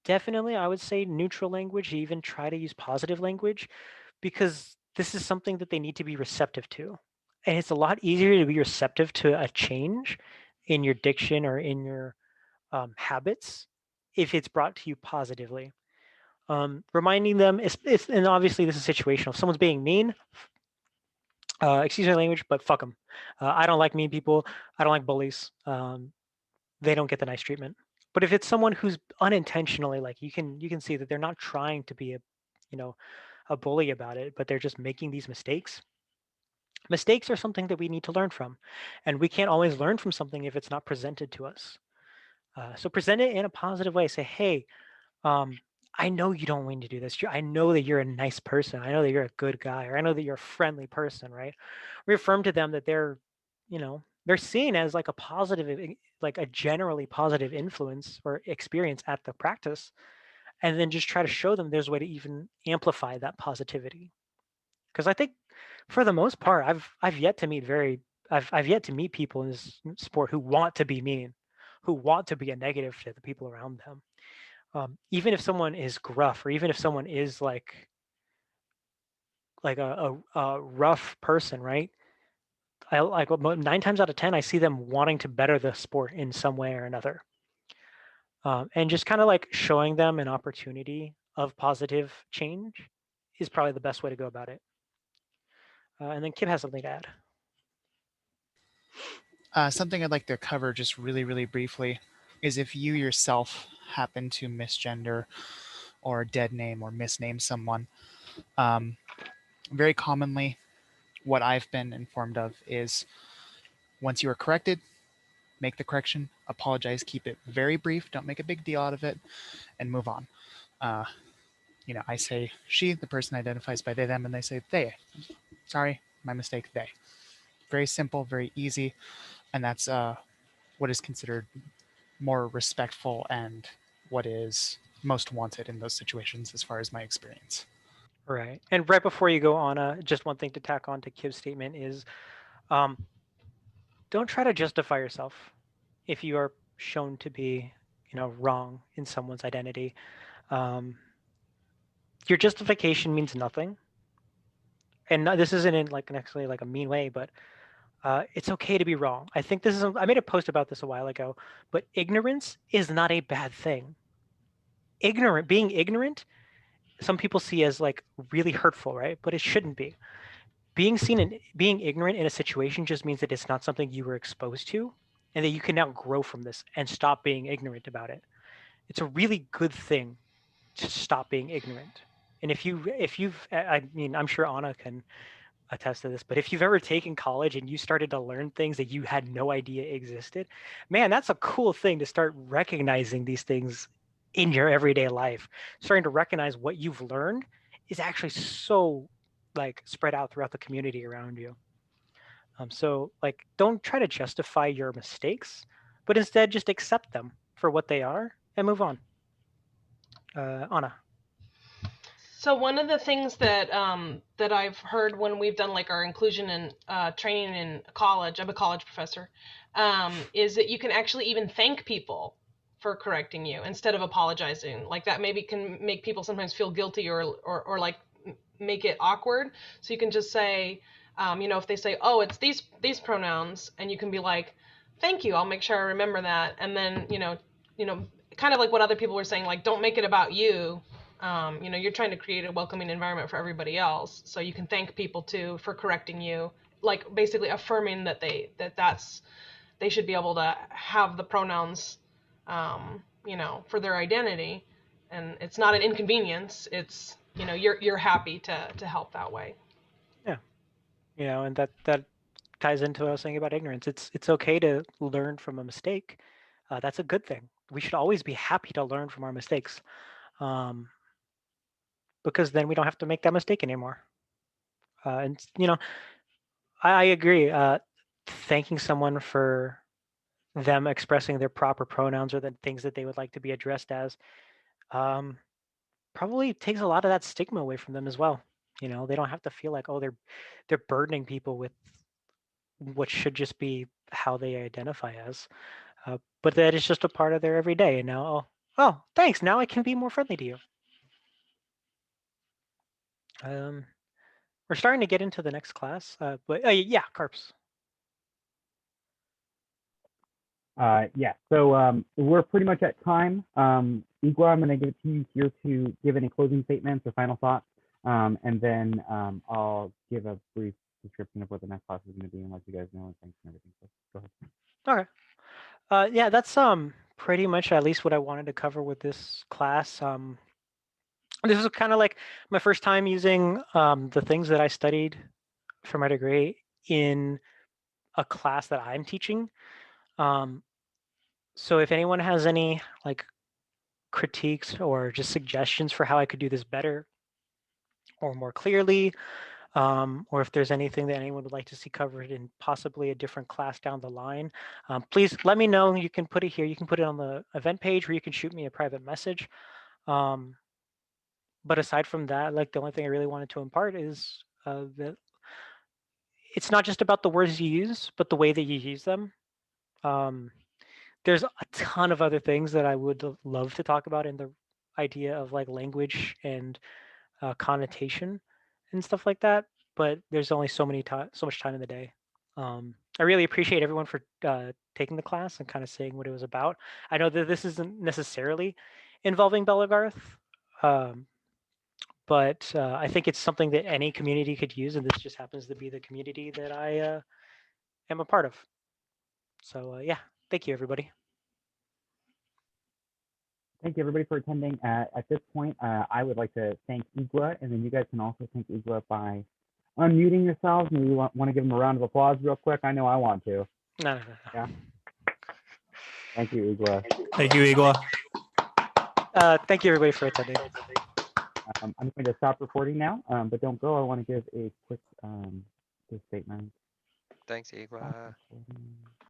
Definitely, I would say neutral language, even try to use positive language, because this is something that they need to be receptive to. And it's a lot easier to be receptive to a change in your diction or in your habits if it's brought to you positively. Reminding them, and obviously this is situational. If someone's being mean, excuse my language, but fuck them. I don't like mean people. I don't like bullies. They don't get the nice treatment. But if it's someone who's unintentionally, like you can see that they're not trying to be a bully about it, but they're just making these mistakes. Mistakes are something that we need to learn from, and we can't always learn from something if it's not presented to us. So present it in a positive way. Say, hey, I know you don't mean to do this. I know that you're a nice person. I know that you're a good guy, or I know that you're a friendly person, right? Reaffirm to them that they're seen as like a positive, like a generally positive influence or experience at the practice, and then just try to show them there's a way to even amplify that positivity. Because I think, for the most part, I've yet to meet I've yet to meet people in this sport who want to be mean, who want to be a negative to the people around them. Even if someone is gruff, or even if someone is like a rough person, right? I like 9 times out of 10, I see them wanting to better the sport in some way or another, and just kind of like showing them an opportunity of positive change is probably the best way to go about it. And then Kip has something to add.
Something I'd like to cover just really, really briefly is if you yourself happen to misgender or dead name or misname someone. Very commonly, what I've been informed of is once you are corrected, make the correction, apologize, keep it very brief, don't make a big deal out of it, and move on. I say she, the person identifies by they, them, and they say they. Sorry, my mistake, they. Very simple, very easy, and that's what is considered more respectful and what is most wanted in those situations, as far as my experience.
Right. And right before you go on, just one thing to tack on to Kip's statement is, don't try to justify yourself if you are shown to be, wrong in someone's identity. Your justification means nothing. And this isn't in like necessarily like a mean way, but it's okay to be wrong. I think I made a post about this a while ago, but ignorance is not a bad thing. Being ignorant, some people see as like really hurtful, right? But it shouldn't be. Being ignorant in a situation just means that it's not something you were exposed to, and that you can now grow from this and stop being ignorant about it. It's a really good thing to stop being ignorant. And I mean, I'm sure Anna can attest to this, but if you've ever taken college and you started to learn things that you had no idea existed, man, that's a cool thing to start recognizing these things in your everyday life. Starting to recognize what you've learned is actually so like spread out throughout the community around you. So like, don't try to justify your mistakes, but instead just accept them for what they are and move on. Anna.
So one of the things that that I've heard when we've done like our inclusion and training in college, I'm a college professor, is that you can actually even thank people for correcting you instead of apologizing. Like that maybe can make people sometimes feel guilty or like make it awkward. So you can just say, if they say, oh, it's these pronouns, and you can be like, thank you, I'll make sure I remember that. And then kind of like what other people were saying, like don't make it about you. You know, you're trying to create a welcoming environment for everybody else, so you can thank people too for correcting you, like basically affirming that they should be able to have the pronouns, you know, for their identity, and it's not an inconvenience. It's, you know, you're happy to help that way.
Yeah, you know, and that ties into what I was saying about ignorance. It's okay to learn from a mistake. That's a good thing. We should always be happy to learn from our mistakes, because then we don't have to make that mistake anymore. And you know, I agree. Thanking someone for them expressing their proper pronouns or the things that they would like to be addressed as, probably takes a lot of that stigma away from them as well. You know, they don't have to feel like, oh, they're burdening people with what should just be how they identify as. But that is just a part of their everyday. And now, oh, thanks. Now I can be more friendly to you. We're starting to get into the next class, but yeah, Carps.
Yeah, so we're pretty much at time. Igua, I'm going to give it to you here to give any closing statements or final thoughts, and then I'll give a brief description of what the next class is going to be and let you guys know and thanks and everything. So go ahead.
Okay. Yeah, that's pretty much at least what I wanted to cover with this class. This is kind of like my first time using the things that I studied for my degree in a class that I'm teaching. So if anyone has any like critiques or just suggestions for how I could do this better or more clearly, or if there's anything that anyone would like to see covered in possibly a different class down the line, please let me know. You can put it here. You can put it on the event page, or you can shoot me a private message. But aside from that, like the only thing I really wanted to impart is that it's not just about the words you use, but the way that you use them. There's a ton of other things that I would love to talk about in the idea of like language and connotation and stuff like that. But there's only so much time in the day. I really appreciate everyone for taking the class and kind of saying what it was about. I know that this isn't necessarily involving Belagarth, but I think it's something that any community could use, and this just happens to be the community that I am a part of. So yeah, thank you, everybody.
Thank you, everybody, for attending. At this point, I would like to thank Igua, and then you guys can also thank Igua by unmuting yourselves. Maybe you want to give him a round of applause real quick. I know I want to.
No.
Yeah. Thank you, Igua.
Thank you, Igua.
Thank you, everybody, for attending.
I'm going to stop recording now, but don't go. I want to give a quick statement.
Thanks, Igua.